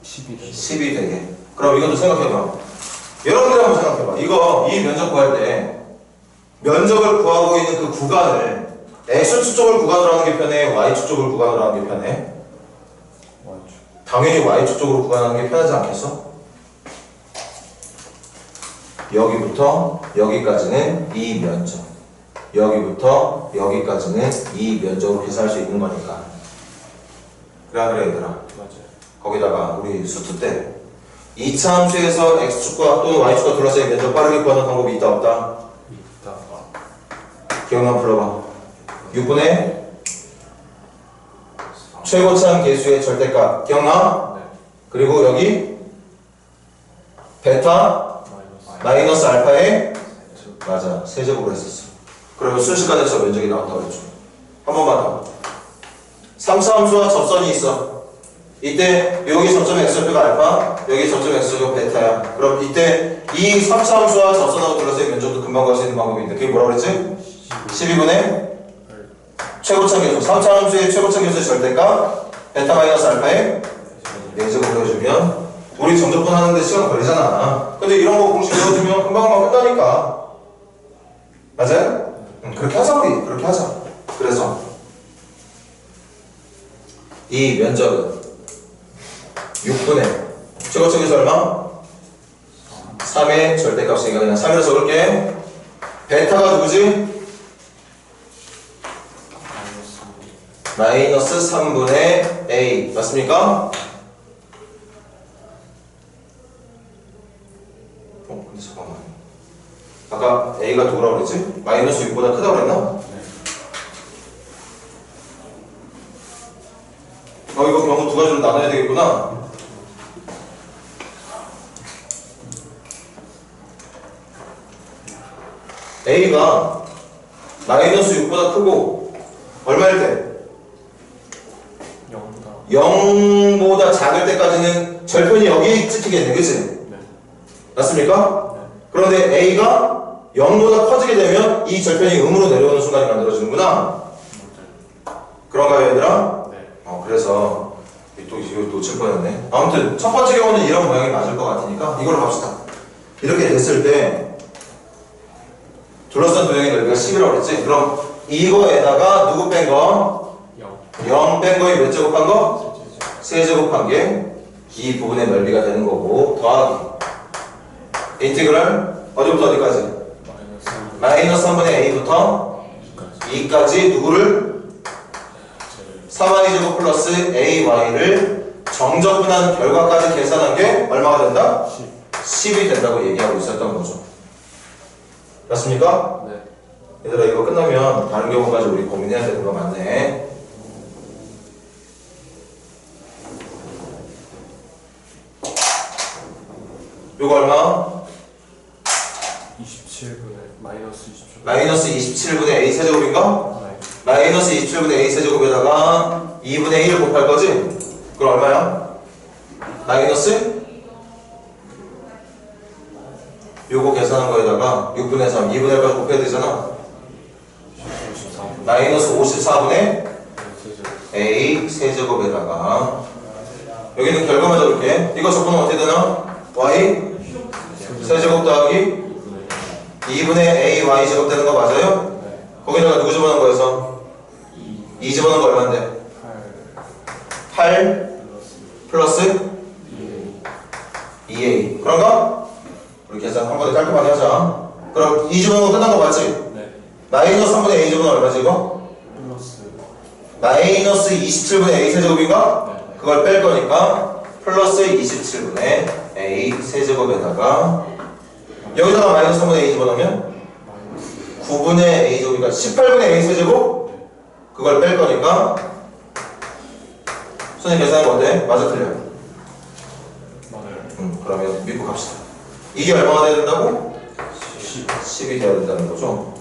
10이 되게. 그럼 이것도 생각해봐. 여러분들 한번 생각해봐. 이 면적 구할 때 면적을 구하고 있는 그 구간을 x축 쪽을 구간으로 하는 게 편해? y축 쪽을 구간으로 하는 게 편해? 당연히 y축 쪽으로 구간하는 게 편하지 않겠어? 여기부터 여기까지는 이 면적, 여기부터 여기까지는 이 면적으로 계산할 수 있는 거니까. 그래 안 그래 얘들아? 맞아요. 거기다가 우리 수트 때 2차 함수에서 x축과 또는 y축과 둘러싸인 면적 빠르게 구하는 방법이 있다 없다? 있다. 기억나면 불러봐. 6분의 최고차항 계수의 절대값 기억나? 네. 그리고 여기 베타 마이너스 알파의 맞아 세제곱으로 했었어. 그러면 순식간에 저 면적이 나왔다고 했죠. 한 번만 더. 3차 함수와 접선이 있어. 이때 여기 접점 x좌표가 알파, 여기 접점 x좌표가 베타야. 그럼 이때 이 3차 함수와 접선하고 둘러싸인 면적도 금방 구할 수 있는 방법이 있는데 그게 뭐라고 그랬지? 12분의 최고차 계수. 3차 함수의 최고차 계수의 절대값 베타 마이너스 알파의 4제곱으로 해주면 우리 정적분 하는데 시간 걸리잖아. 근데 이런 거 공식 외워주면 금방 끝나니까. 맞아요? 그렇게 하자 우리. 그렇게 하자. 그래서 이 면적은 6분의 최고차 계수 얼마? 3의 절대값이니까 그냥 3으로 적을게. 베타가 누구지? 마이너스 3분의 a 맞습니까? 근데 잠깐만 아까 a가 누구라고 그랬지? 마이너스 6보다 크다고 그랬나? 이거 경우 두 가지로 나눠야 되겠구나. a가 마이너스 6보다 크고 얼마일 때? 0보다 작을 때까지는 절편이 여기 찍히겠네, 그치? 네. 맞습니까? 네. 그런데 a가 0보다 커지게 되면 이 절편이 음으로 내려오는 순간이 만들어지는구나. 그런가요, 얘들아? 네. 그래서 또 이거 놓칠 뻔했네. 아무튼 첫 번째 경우는 이런 모양이 맞을 것 같으니까 이걸로 갑시다. 이렇게 됐을 때 둘러싼 도형의 넓이가 10이라고 그랬지? 그럼 이거에다가 누구 뺀 거? 0 뺀 거에 몇 제곱한 거? 세제곱한 게 이 부분의 넓이가 되는 거고 더하기 인티그랄 어디부터 어디까지? 마이너스 3분의 a부터 2까지 누구를? 3y제곱 플러스 ay를 정적분한 결과까지 계산한 게 얼마가 된다? 10이 된다고 얘기하고 있었던 거죠. 맞습니까? 네. 얘들아 이거 끝나면 다른 경우까지 우리 고민해야 되는 거 맞네. 요거 얼마? 27분의 마이너스 27. 마이너스 27분의 a 세제곱인가? 네. 마이너스 27분의 a 세제곱에다가 2분의 1을 곱할 거지? 그럼 얼마야? 마이너스 요거 계산한 거에다가 6분의 3, 2분의 1까지 곱해야 되잖아. 54분 마이너스 54분의 세제곱 a 세제곱에다가 여기는 결과만 적을게. 이거 적으면 어떻게 되나? y 세제곱 더하기 2분의 a y 제곱 되는 거 맞아요? 네. 거기다가 누구 집어넣은 거여서? 2 집어넣은 거 얼마인데? 8 8 플러스 2a 그런가? 우리 계산 한 번에 깔끔하게 하자. 그럼 2 집어넣은 거 끝난 거 맞지? 네. 마이너스 3분의 a 집어넣은 얼마지 이거? 플러스 마이너스 27분의 a 세제곱인가? 네. 그걸 뺄 거니까 플러스 27분의 a 세제곱에다가 여기다가 마이너스 3분의 a 집어넣으면 마이너스 9분의 a 제곱이니까 18분의 a 세제곱 그걸 뺄 거니까 선생님 계산한 거 어때? 맞아 틀려? 맞아요. 그러면 믿고 갑시다. 이게 얼마가 돼야 된다고? 10 10이 돼야 된다는 거죠.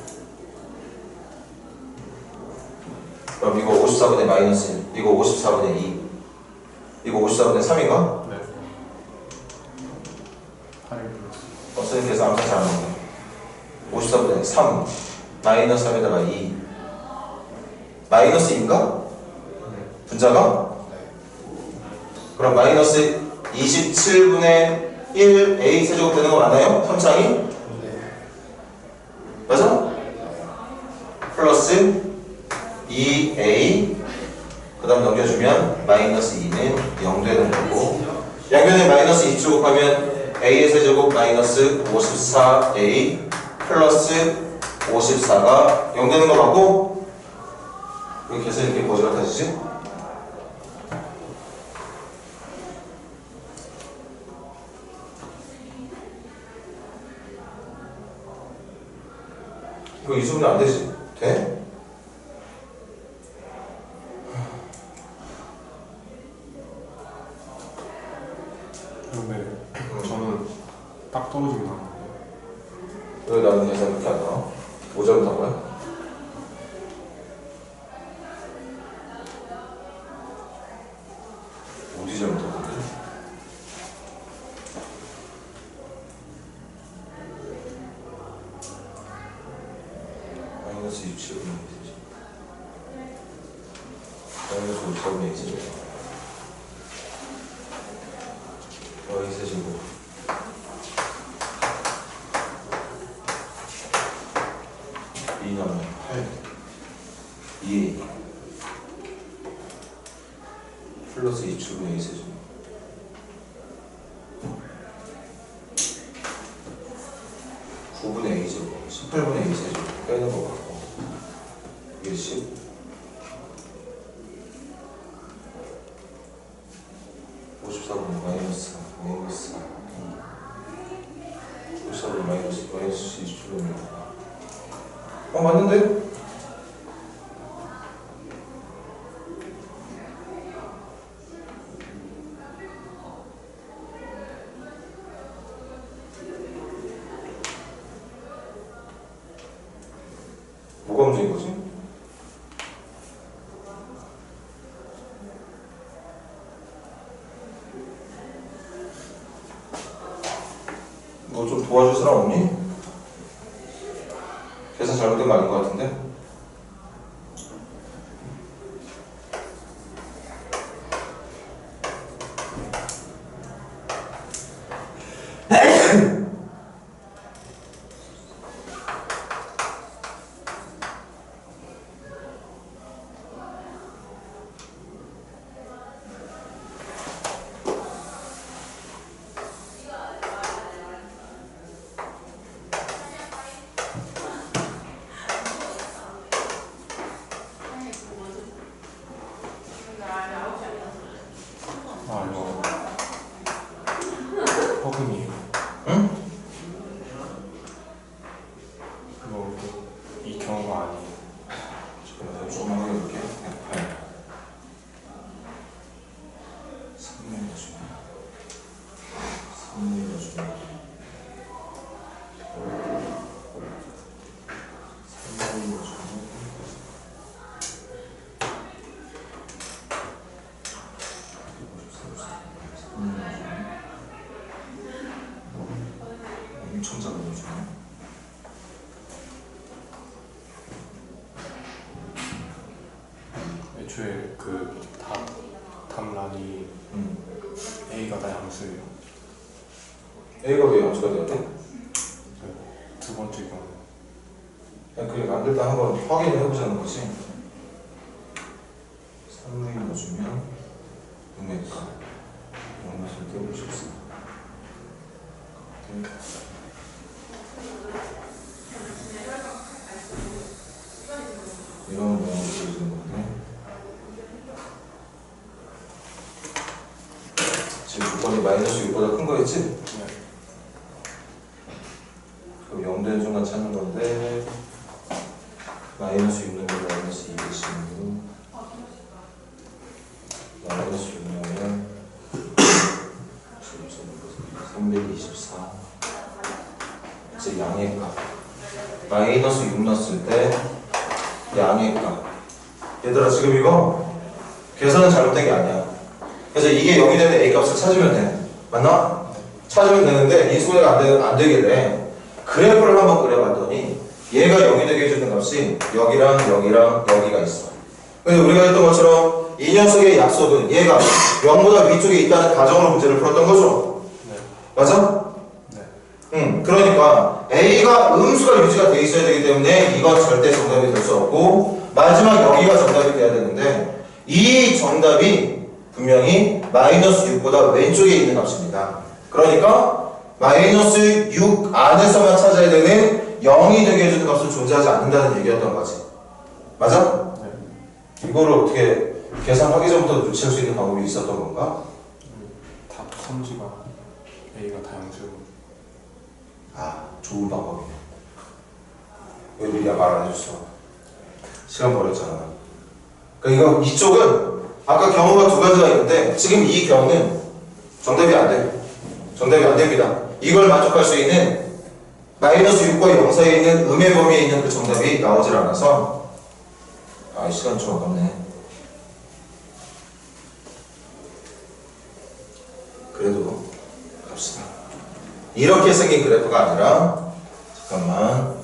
그럼 이거 54분의 마이너스 1, 이거 54분의 2, 이거 54분의 3인가? 네. 8 플러스 선생님 계산 항상 잘하는 거. 54분의 3, 마이너스 3에다가 2, 마이너스 2인가? 분자가? 그럼 마이너스 27분의 1 a 세제곱 되는 거 맞나요? 3창이? 맞아? 플러스 2a 그 다음 넘겨주면 마이너스 2는 0 되는 거고 양변에 마이너스 2 곱하면 a의 세제곱 마이너스 54a 플러스 54가 0 되는 거 맞고 왜 계산이 이렇게 거지 같아지지? 이거 잊으면 안 되지? 돼? 근데 저는 딱 떨어지긴 하는데 왜 나는 계산 이렇게 안 나와? 뭐 잘못한 거야? 어디 잘못한 건데? 마이너스 27분의 2세죠. 마이너스 54분의 2세죠. y 세제곱 2 나오면 8 2 플러스 2축분의 2세죠. 9분의 a제곱 18분의 2세제곱 빼는 거 같고 이게 10 54분의 마이너스 54분의 마이너스 27분의 맞는데? 뭐가 문제인 거지? 뭐 좀 도와줄 사람 없니? 계산 잘못된 거 아닌 것 같은데? 아 이거 허근이에요. 응? 이거 이 경우가 아니에요. 잠깐만 조금만 확인해볼게. 108 3분의 중 3분의 중 3분의 중 애초에 그 답란이 A가 다 양수예요. A가 왜 양수가 돼야 돼? 두 번째 경우. 그냥 그게 만들 때 한번 확인을 해보자는 거지. 3을 넣어주면 음의가 영맛을 떼어볼 수 없어. 이런 모양을 보여주는 건데 지금 조건이 마이너스 6보다 큰 거였지? 네. 그럼 0 되는 순간 찾는 건데 마이너스 6 넣으면 마이너스 216 마이너스 6 넣으면 324 이제 양의 값 마이너스 6 넣었을 때 양의 값 얘들아 지금 이거 계산은 잘못된 게 아니야. 그래서 이게 0이 되는 A 값을 찾으면 돼. 맞나? 찾으면 되는데 인수분해가 안 되길래 그래프를 한번 그려봤더니 얘가 0이 되게 해주는 값이 여기랑 여기랑 여기가 있어. 근데 우리가 했던 것처럼 이 녀석의 약속은 얘가 0보다 위쪽에 있다는 가정으로 문제를 풀었던 거죠. 네. 맞아? 네. 그러니까 A가 음수가 유지가 돼 있어야 되기 때문에 이건 절대 정답이 될 수 없고 마지막 여기가 정답이 돼야 되는데 이 정답이 분명히 마이너스 6보다 왼쪽에 있는 값입니다. 그러니까 마이너스 6 안에서만 찾아야 되는 0이 되게 해주는 값은 존재하지 않는다는 얘기였던 거지. 맞아? 네. 이거를 어떻게 계산하기 전부터 눈치챌 수 있는 방법이 있었던 건가? 답 선지가 A가 다 양수고. 아, 좋은 방법이네. 왜 미리 말 안 해줬어? 시간 버렸잖아. 그러니까 이쪽은 아까 경우가 두 가지가 있는데 지금 이 경우는 정답이 안 돼. 정답이 안 됩니다. 이걸 만족할 수 있는 마이너스 6과 0 사이에 있는 음의 범위에 있는 그 정답이 나오질 않아서 아, 시간 좀 아깝네. 그래도 갑시다. 이렇게 생긴 그래프가 아니라 잠깐만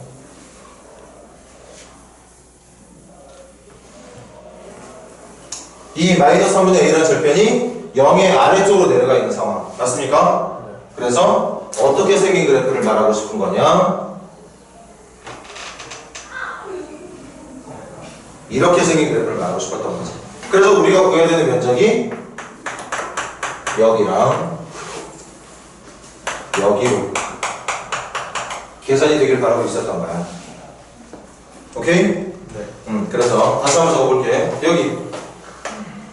이 마이너스 3분의 A라는 절편이 0의 아래쪽으로 내려가 있는 상황 맞습니까? 네. 그래서 어떻게 생긴 그래프를 말하고 싶은 거냐 이렇게 생긴 그래프를 말하고 싶었던 거지. 그래서 우리가 구해야 되는 면적이 여기랑 여기로 계산이 되길 바라고 있었던 거야. 오케이? 네. 그래서 다시 한번 적어볼게. 여기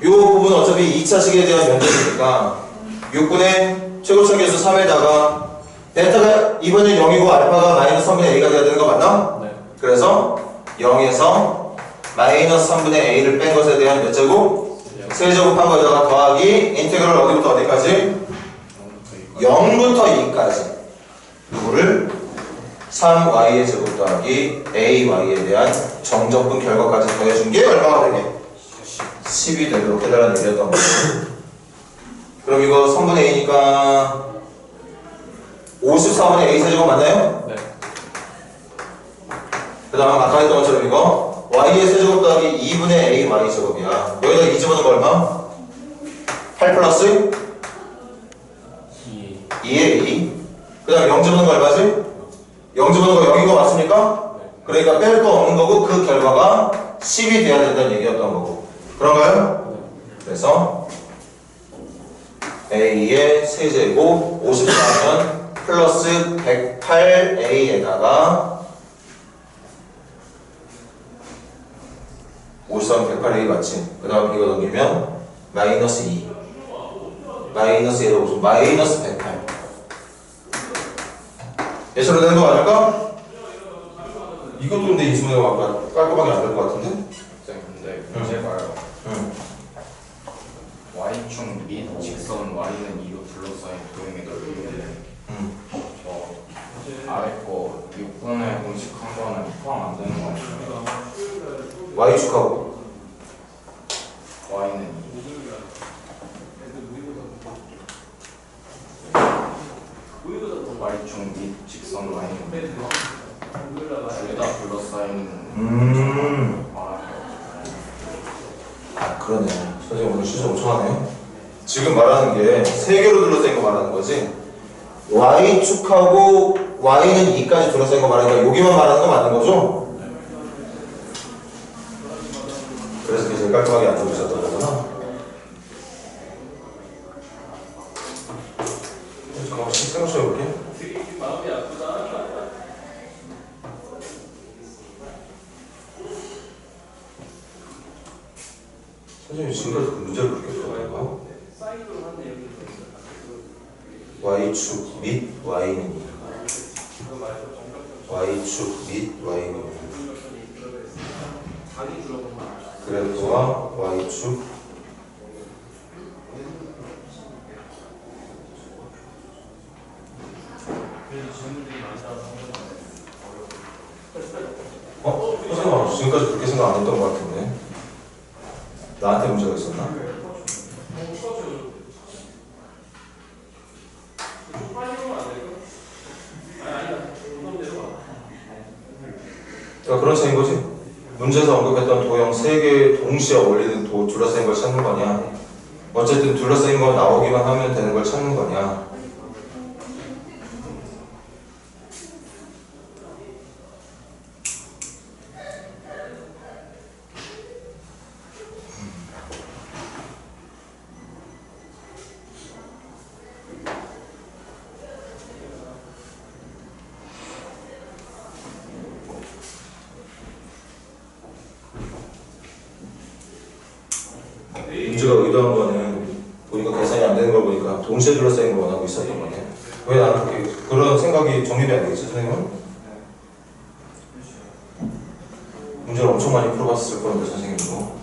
이 부분은 어차피 2차식에 대한 면적이니까 6분의 최고차계수 3에다가 베타가 이번엔 0이고 알파가 마이너스 3분의 A가 돼야 되는 거 맞나? 네. 그래서 0에서 마이너스 3분의 A를 뺀 것에 대한 몇 제곱? 세제곱한 거에다가 더하기 인테그럴 어디부터 어디까지? 0부터 2까지 누구를? 3y의 제곱 더하기 ay에 대한 정적분 결과까지 더해준 게 얼마가 되게? 10이 되도록 해달라는 얘기였던 거죠. 그럼 이거 3분의 a니까 54분의 a 세제곱 맞나요? 네. 그 다음 아까 했던 것처럼 이거 y의 세제곱 더하기 2분의 a y 제곱이야. 여기다 2 집어넣은 거 얼마? 8 플러스 2의 2. 그 다음 0 집어넣은 거 얼마지? 0 집어넣은 거 0인 거 맞습니까? 네. 그러니까 뺄 거 없는 거고 그 결과가 10이 돼야 된다는 얘기였던 거고. 그런가요? 네. 그래서 a의 세제곱 54면 플러스 108a에다가 53, 108a 맞지? 그 다음 이거 넘기면 마이너스 2 마이너스 1에 50 마이너스 108 예시로 되는 거 맞을까? 이것도 근데 인수분해가 깔끔하게 안 될 것 같은데? 쌤 근데 문제가요. y축 및 직선 y는 2로 둘러싸인 도형의 넓이인데 저 아래 거 6분의 공식한 거는 포함 안 되는 거 아니에요? y축하고 y는 2. y축 및 직선 y는 둘 다 둘러싸인 말하는 그러네. 선생님 오늘 시즌 엄청 하네. 지금 말하는 게 세 개로 둘러싸인 거 말하는 거지. y축하고 y는 2까지 둘러싸인 거 말하니까 여기만 말하는 거 맞는 거죠? 그래서 제일 깔끔하게 안 적으셨던 거구나. 잠깐만 생각 좀 해볼게. 선생님이 지금까지 그 문제를 그렇게 풀어볼까? y축 및 y는 y축 및 y는 그래프와 y축 선생님 지금까지 그렇게 생각 안 했던 것 같은데 나한테 문제가 있었나? 그러니까 그런 차이인 거지. 문제에서 언급했던 도형 3개 동시에 어울리는 둘러싸인 걸 찾는 거냐, 어쨌든 둘러싸인 거 나오기만 하면 되는 걸 찾는 거냐. 문제가 의도한 거는 보니까 계산이 안 되는 걸 보니까 동시에 둘러싸인 걸 원하고 있었던 거네. 왜 나는 그렇게 그런 생각이 정립이 안 되겠지, 선생님은? 문제를 엄청 많이 풀어봤을 건데 선생님도.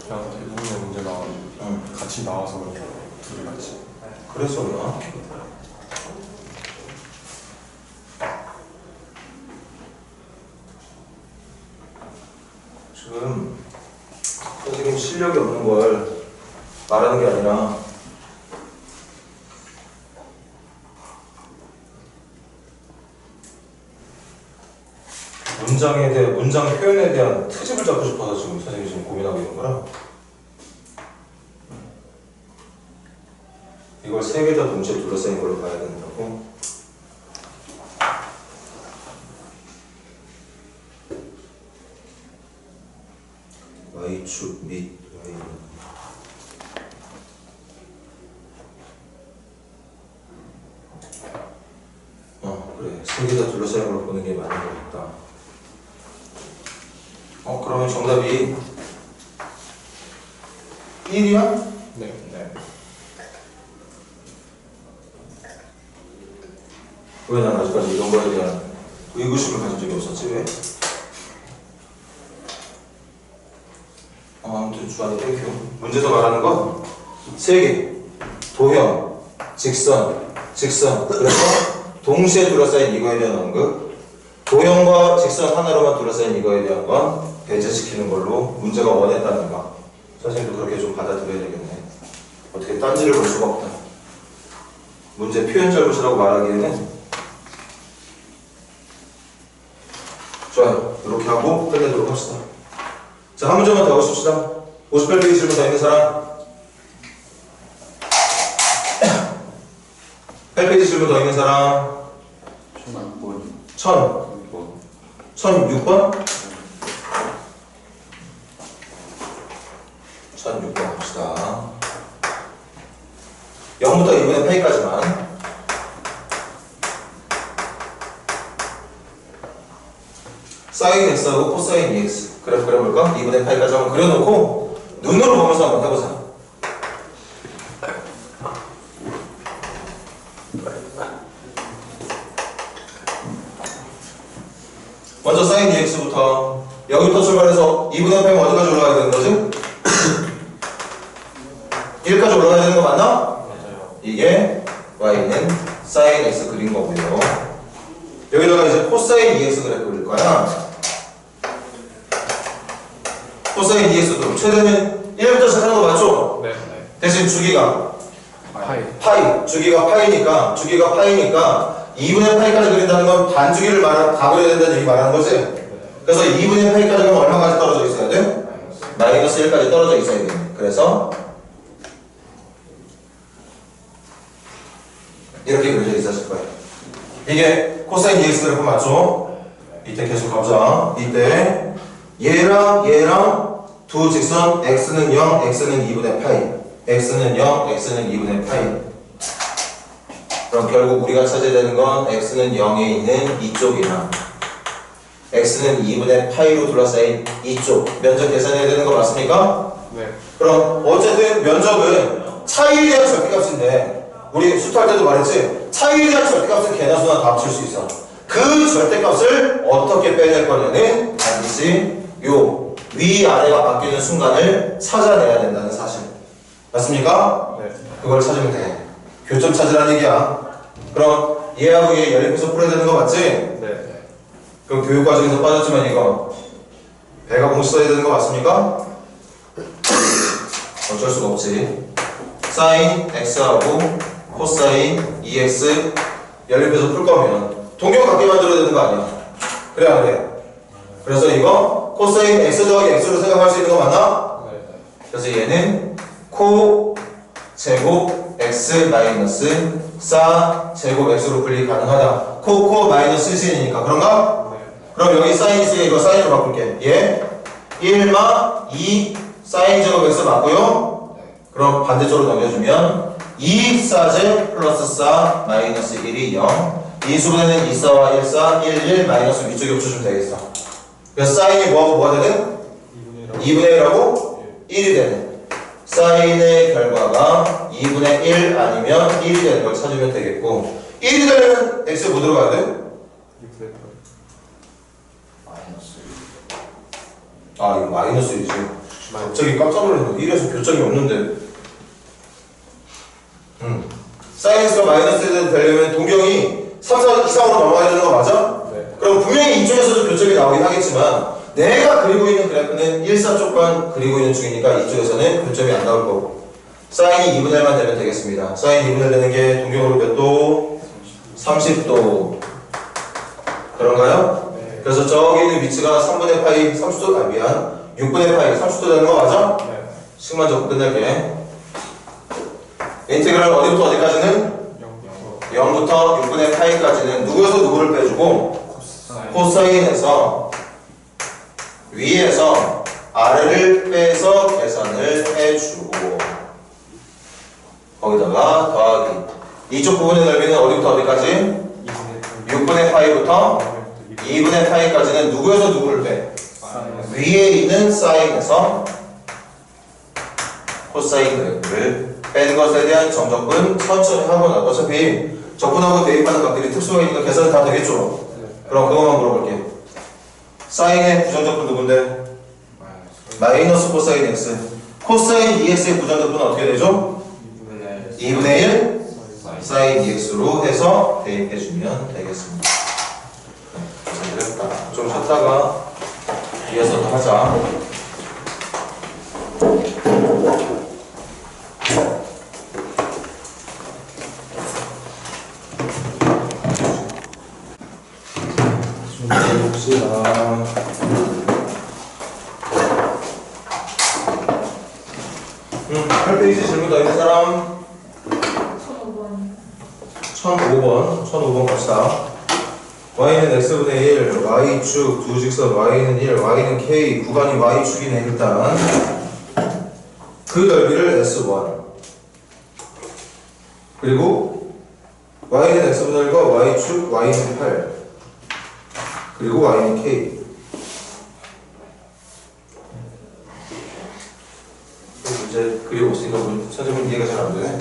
그냥 대부분의 문제가 같이 나와서 그렇게 둘이 같이. 그래서 그러나? 지금 선생님 실력이 없는 걸 말하는 게 아니라 문장 표현에 대한 트집을 잡고 싶어서 지금 선생님이 지금 고민하고 있는 거라. 이걸 3개 다 동시에 둘러싸인 걸로 봐야 된다고. y축 및 y는 그래, 3개 다 둘러싸인 걸 보는 게 맞는 것 같다. 그러면 정답이 1이야? 네. 네. 왜 난 아직까지 이런 거에 대한 의구심을 가진 적이 없었지? 왜? 아무튼 주한이 땡큐. 문제에서 말하는 건 3개 도형, 직선. 그래서 동시에 둘러싸인 이거에 대한 언급, 도형과 직선 하나로만 둘러싸인 이거에 대한 건 배제시키는 걸로 문제가 원했다는 거. 선생님도 그렇게 좀 받아들여야 되겠네. 어떻게 딴지를 볼 수가 없다. 문제 표현 잘못이라고 말하기에는. 좋아요. 이렇게 하고 끝내도록 합시다. 자, 한 문제만 더 보십시다. 58페이지 질문 더 있는 사람? 8페이지 질문 더 있는 사람? 1006번? 1006번 봅시다. 0부터 2분의 파이까지만. 사인 x하고 코사인 2x 그래프 그려볼까? 2분의 파이까지 한번 그려놓고 눈으로 보면서 한번 해보자. 먼저 사인 2x부터 여기부터 출발해서 2분의 파이면 어디까지 올라가야 되는 거지? 1까지 올라가야 되는 거 맞나? 맞아요. 이게 y는 사인 x 그린 거고요. 여기다가 이제 코사인 2x 그래프 그릴 거야. 코사인 2x도 최대는 1부터 시작하는 거 맞죠? 네. 대신 주기가 파이. 주기가 파이니까 2분의 파이까지 그린다는 건 반주기를 다 그려야 된다는 얘기 말하는 거지? 그래서 2분의 파이까지 가면 얼마까지 떨어져 있어야 돼? 마이너스 1까지 떨어져 있어야 돼. 그래서 이렇게 그려져 있었을 거예요. 이게 코사인 dx 그래프 맞죠? 이때 계속 가보자. 이때 얘랑 두 직선 x는 0, x는 2분의 파이, x는 0, x는 2분의 파이. 그럼 결국 우리가 찾아야 되는 건 x는 0에 있는 이쪽이나 x는 2분의 파이로 둘러싸인 이쪽 면적 계산해야 되는 거 맞습니까? 네. 그럼 어쨌든 면적은 차이에 대한 절대값인데 우리 수투할 때도 말했지? 차이에 대한 절대값은 개나 수나 다 합칠 수 있어. 그 절대값을 어떻게 빼낼 거냐는 반드시 요 위아래가 바뀌는 순간을 찾아내야 된다는 사실 맞습니까? 네. 그걸 찾으면 돼. 교점 찾으라는 얘기야. 그럼 얘하고 얘 연립해서 풀어야 되는 거 맞지? 네. 그럼 교육과정에서 빠졌지만 이거 배가 공식 써야 되는 거 맞습니까? 어쩔 수가 없지. 사인 x하고 코사인 2x 연립해서 풀 거면 동경 같게 만들어야 되는 거 아니야? 그래 안 그래? 그래서 이거 코사인 x 더하기 x로 생각할 수 있는 거 맞나? 네. 그래서 얘는 코 제곱 x 마이너스 사 제곱 x로 분리 가능하다. 코 마이너스 sin이니까 그런가? 네. 그럼 여기 사인 있으니까 이거 사인으로 바꿀게. 얘 1마 2 사인 제곱 x 맞고요. 그럼 반대쪽으로 넘겨주면 2 사제 플러스 4 마이너스 1이 0. 인수분해는 2, 4와 1, 4, 1, 1 마이너스 위쪽에 붙여주면 되겠어. 그래서 사인이 뭐하고 뭐가 되는? 2분의 1하고 1이 되는. 사인의 결과가 2분의 1 아니면 1이 되는 걸 찾으면 되겠고 1이 되려면 x 뭐 들어가야 돼? 아 이거 마이너스 1이지. 갑자기 깜짝 놀랐네. 1에서 교점이 없는데 사인 x가 마이너스 1이 되려면 동경이 3, 4 이상으로 넘어가야 되는 거 맞아? 네. 그럼 분명히 이쪽에서도 교점이 나오긴 하겠지만 내가 그리고 있는 그래프는 1, 4 쪽만 그리고 있는 중이니까 이쪽에서는 교점이 안 나올 거고 사인이 2분의 1만 되면 되겠습니다. 사인 2분의 1 되는 게 동경으로 몇 도? 30도 그런가요? 네. 그래서 저기 있는 위치가 3분의 파이 30도, 아 미안 6분의 파이 30도 되는 거 맞아? 네. 식만 적고 끝낼게. 인테그랄 어디부터 어디까지는? 0부터 6분의 파이까지는 누구에서 누구를 빼주고 코사인에서 위에서 아래를 빼서 계산을 해주고 거기다가 더하기 이쪽 부분의 넓이는 어디부터 어디까지? 6분의 파이부터 2분의 파이까지는 누구에서 누구를 빼? 위에 있는 사인에서 코사인 그래프를 뺀 것에 대한 정적분 천천히 하고 나 어차피 적분하고 대입하는 값들이 특수가 있는 계산은 다 되겠죠? 그럼 그것만 물어볼게. 사인의 부정적분 누군데? 마이너스 코사인 x. 코사인 2x의 부정적분은 어떻게 되죠? 2분의 1 사인 2x로 해서 대입해주면 되겠습니다. 잘 됐다. 좀 쉬었다가 이어서 또 하자. 봅시다. 8페이지 질문 더 있는 사람? 1005번 갑시다. y는 x분의 1, y축 두 직선 y는 1, y는 k, 구간이 y축이네 일단. 그 넓이를 s1 그리고 y는 x분의 1과 y축 y는 8 그리고 y는 k. 이제 그리고 있으니까 찾으면 이해가 잘 안 되네.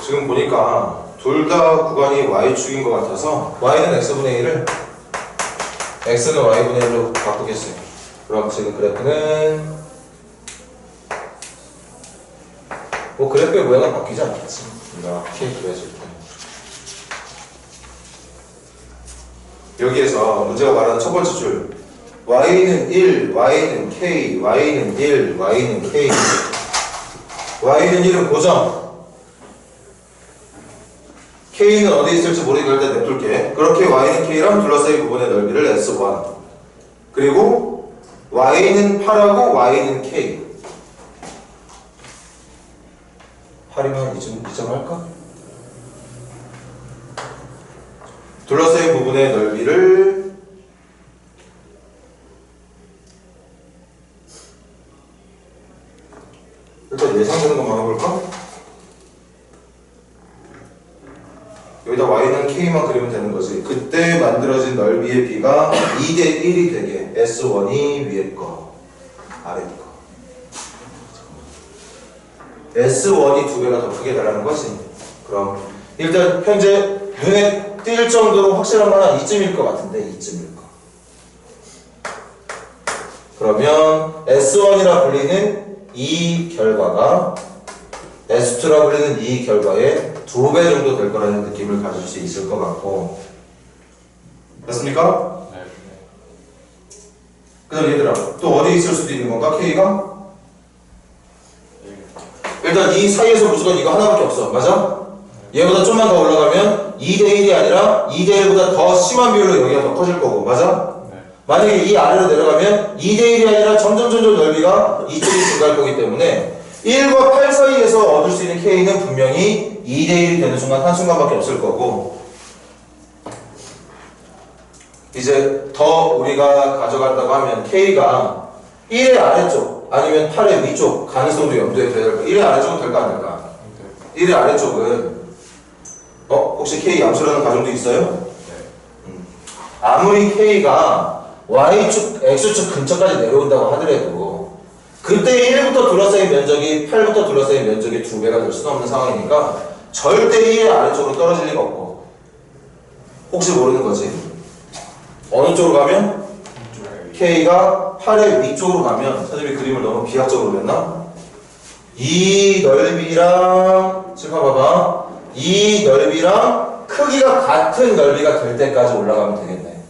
지금 보니까 둘 다 구간이 y축인 것 같아서 y는 x분의 1을 x는 y분의 1로 바꾸겠어요. 그럼 지금 그래프는 뭐 그래프의 모양은 바뀌지 않겠지. 이렇게 그려질 때 여기에서 문제가 말하는 첫 번째 줄 y는 1, y는 k, y는 1, y는 k. y는 1은 고정. k는 어디 있을지 모르니까 일단 냅둘게. 그렇게 y는 k랑 둘러싸인 부분의 넓이를 S1. 그리고 y는 8하고 y는 k. 8이면 이쯤 할까? 둘러싸인 부분의 넓이를 일단 예상되는 것만 해볼까? 여기다 y는 k만 그리면 되는 거지. 그때 만들어진 넓이의 비가 2대 1이 되게 S1이 위에 거, 아래 거. S1이 두 배가 더 크게 달라는 거지. 그럼 일단 현재 눈에 띌 정도로 확실한 건 한 이쯤일 것 같은데, 이쯤일 거. 그러면 S1이라 불리는 이 결과가 S2라 불리는 이 결과의 2배 정도 될 거라는 느낌을 가질 수 있을 것 같고. 됐습니까? 네. 그 다음 얘들아, 또 어디 있을 수도 있는 건가, K가? 일단 이 사이에서 무조건 이거 하나밖에 없어. 맞아? 얘보다 좀만 더 올라가면 2대1이 아니라 2대1보다 더 심한 비율로 여기가 더 커질 거고. 맞아? 네. 만약에 이 아래로 내려가면 2대1이 아니라 점점 넓이가 이쪽이 증가할 거기 때문에 1과 8 사이에서 얻을 수 있는 K는 분명히 2대1이 되는 순간 한순간밖에 없을 거고. 이제 더 우리가 가져간다고 하면 K가 1의 아래쪽 아니면 8의 위쪽 가능성도 염두에 둬야 될 거야. 1의 아래쪽은 될까 안 될까? 1의 아래쪽은 혹시 K 양수라는 가정도 있어요? 아무리 K가 Y축, X축 근처까지 내려온다고 하더라도 그때 1부터 둘러싸인 면적이 8부터 둘러싸인 면적이 2배가 될 수는 없는 상황이니까 절대 1의 아래쪽으로 떨어질 리가 없고. 혹시 모르는 거지. 어느 쪽으로 가면? K가 8의 위쪽으로 가면, 선생님이 그림을 너무 비약적으로 그렸나? 이 넓이랑, 지금 봐봐. 이 넓이랑 크기가 같은 넓이가 될 때까지 올라가면 되겠네.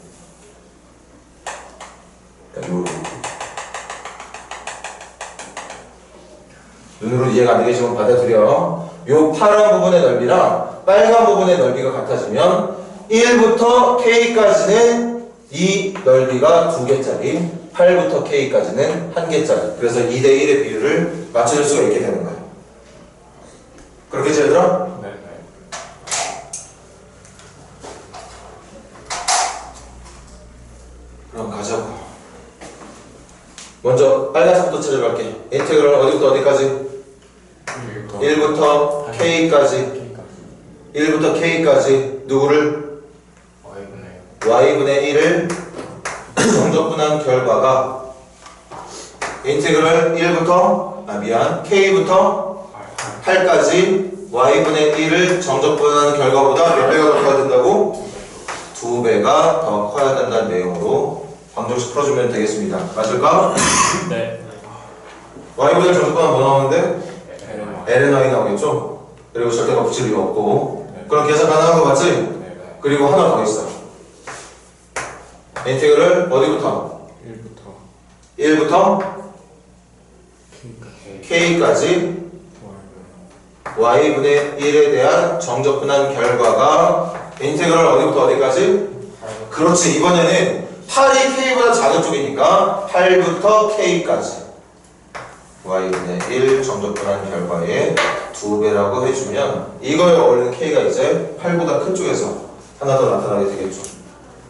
눈으로 이해가 안 되겠지만 받아들여. 요 파란 부분의 넓이랑 빨간 부분의 넓이가 같아지면 1부터 K까지는 이 넓이가 2개짜리, 8부터 K까지는 1개짜리. 그래서 2대1의 비율을 맞춰줄 수가 있게 되는 거예요. 그렇겠지 얘들아? 네. 그럼 가자고. 먼저 빨간색부터 찾아갈게. 인테그럴 어디부터 어디까지? 1부터 K까지. 1부터 K까지 누구를? Y분의 1을 정적분한 결과가 인테그럴 1부터 K부터 8까지 Y분의 1을 정적분한 결과보다 몇 배가 더 커야 된다고? 2배가 더 커야 된다는 내용으로 방정식 풀어주면 되겠습니다. 맞을까? 네. Y분의 정적분한 뭐 나오는데? LNY 나오겠죠? 그리고 절대가 붙일 이유 없고. 그럼 계산 가능한 거 맞지? 그리고 하나 더 있어. 인테그럴 어디부터? 1부터 K까지 Y분의 1에 대한 정적분한 결과가 인테그럴 어디부터 어디까지? 그렇지. 이번에는 8이 K보다 작은 쪽이니까 8부터 K까지 Y분의 1 정적분한 결과의 2배라고 해주면 이거에 어울리는 K가 이제 8보다 큰 쪽에서 하나 더 나타나게 되겠죠.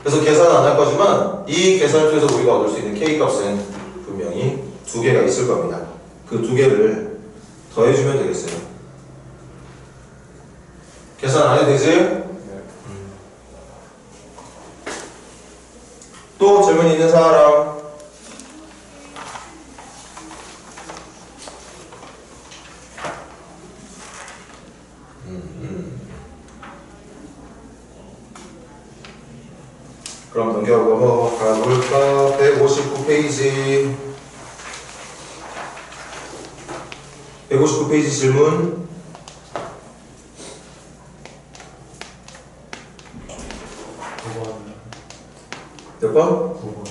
그래서 계산은 안 할 거지만 이 계산을 통해서 우리가 얻을 수 있는 K 값은 분명히 2개가 있을 겁니다. 그 2개를 더해주면 되겠어요. 계산 안 해도 되지? 또 질문 있는 사람? 그럼 넘겨가 볼까? 159페이지 159페이지 질문 몇 번? 9번.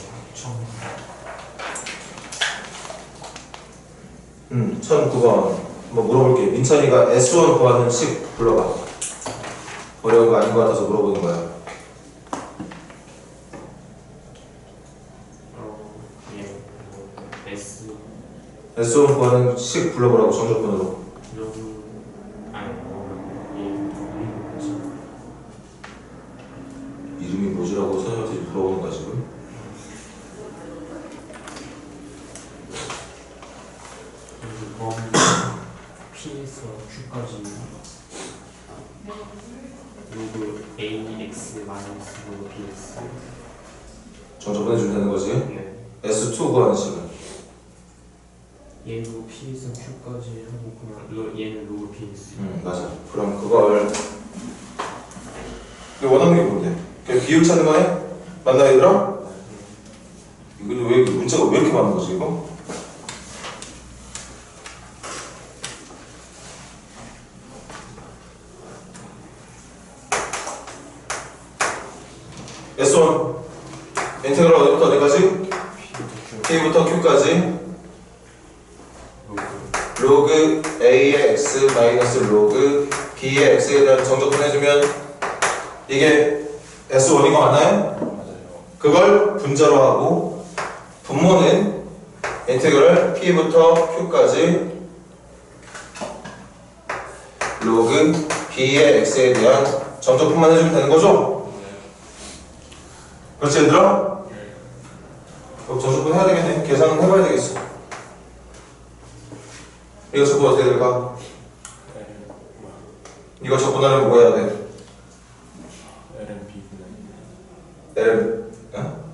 1009번 한번 물어볼게. 민찬이가 S1 구하는 식 불러봐. 어려운 거 아닌 거 같아서 물어보는 거야. 예. S S1 구하는 식 불러보라고 정적분으로. 아니 이름이 뭐지라고 선생님한테 물어보는 거야 지금? 범 P에서 Q까지 로그 AX 마이너스 로그 BX. 정적분 해주면 되는 거지. 네. S2 구하는 식은 얘도 P에서 Q까지 하고 그냥 얘는 로그 BX. 맞아. 그럼 그걸 근데 원하는 게 뭔데? 그냥 비율 찾는 거야? 맞나 얘들아? 근데 왜 문자가 왜 이렇게 많은 거지 이거? S1 인테그랄 어디부터 어디까지? P부터 Q까지 로그 A의 X 마이너스 로그 B의 X에 대한 정적분 해주면 이게 S1인 거 맞나요? 맞아요. 그걸 분자로 하고 분모는 인테그랄 P부터 Q까지 로그 B의 X에 대한 정적분만 해주면 되는 거죠? 그렇지 얘들아? 그럼 정적분 해야 되겠네. 계산은 해봐야 되겠어. 이거 적분 어떻게 될까? 이거 적분하려면 뭐 해야 돼? LM, 어?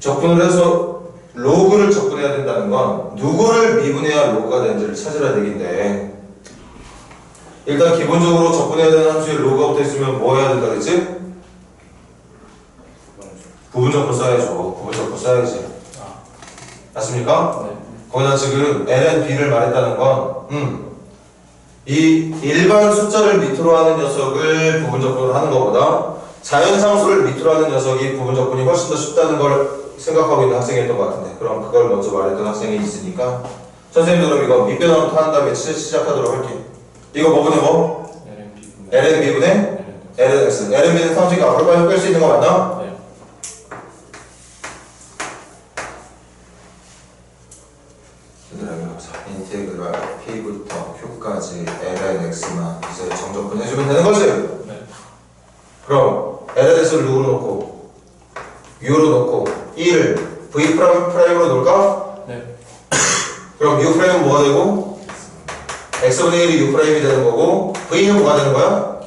적분을 해서 로그를 적분해야 된다는 건 누구를 미분해야 로그가 되는지를 찾으라 얘기인데 일단 기본적으로 적분해야 되는 함수에 로그가 붙어있으면 뭐 해야 된다 그랬지? 부분적분 써야죠. 부분적분 써야지. 맞습니까? 네. 거기다 지금 ln b를 말했다는 건 이 일반 숫자를 밑으로 하는 녀석을 부분적분을 하는 것보다 자연상수를 밑으로 하는 녀석이 부분적분이 훨씬 더 쉽다는 걸 생각하고 있는 학생이었던 것 같은데 그럼 그걸 먼저 말했던 학생이 있으니까 선생님도 그럼 이거 밑변화부터 하는 다음에 시작하도록 할게. 이거 뭐분의 뭐? ln b분의 ln x. ln b는 상식이 앞으로 빨리 뺄 수 있는 거 맞나? 네. 인테그랄 P부터 Q까지 ln x만 이제 정적분 해주면 되는 거지? 네. 그럼 ln x를 누구로 놓고 u로 놓고 1을 v 프라임으로 놓을까? 네. 그럼 u 프라임은 뭐가 되고? x분의 1이 u 프라임이 되는 거고 v는 뭐가 되는 거야?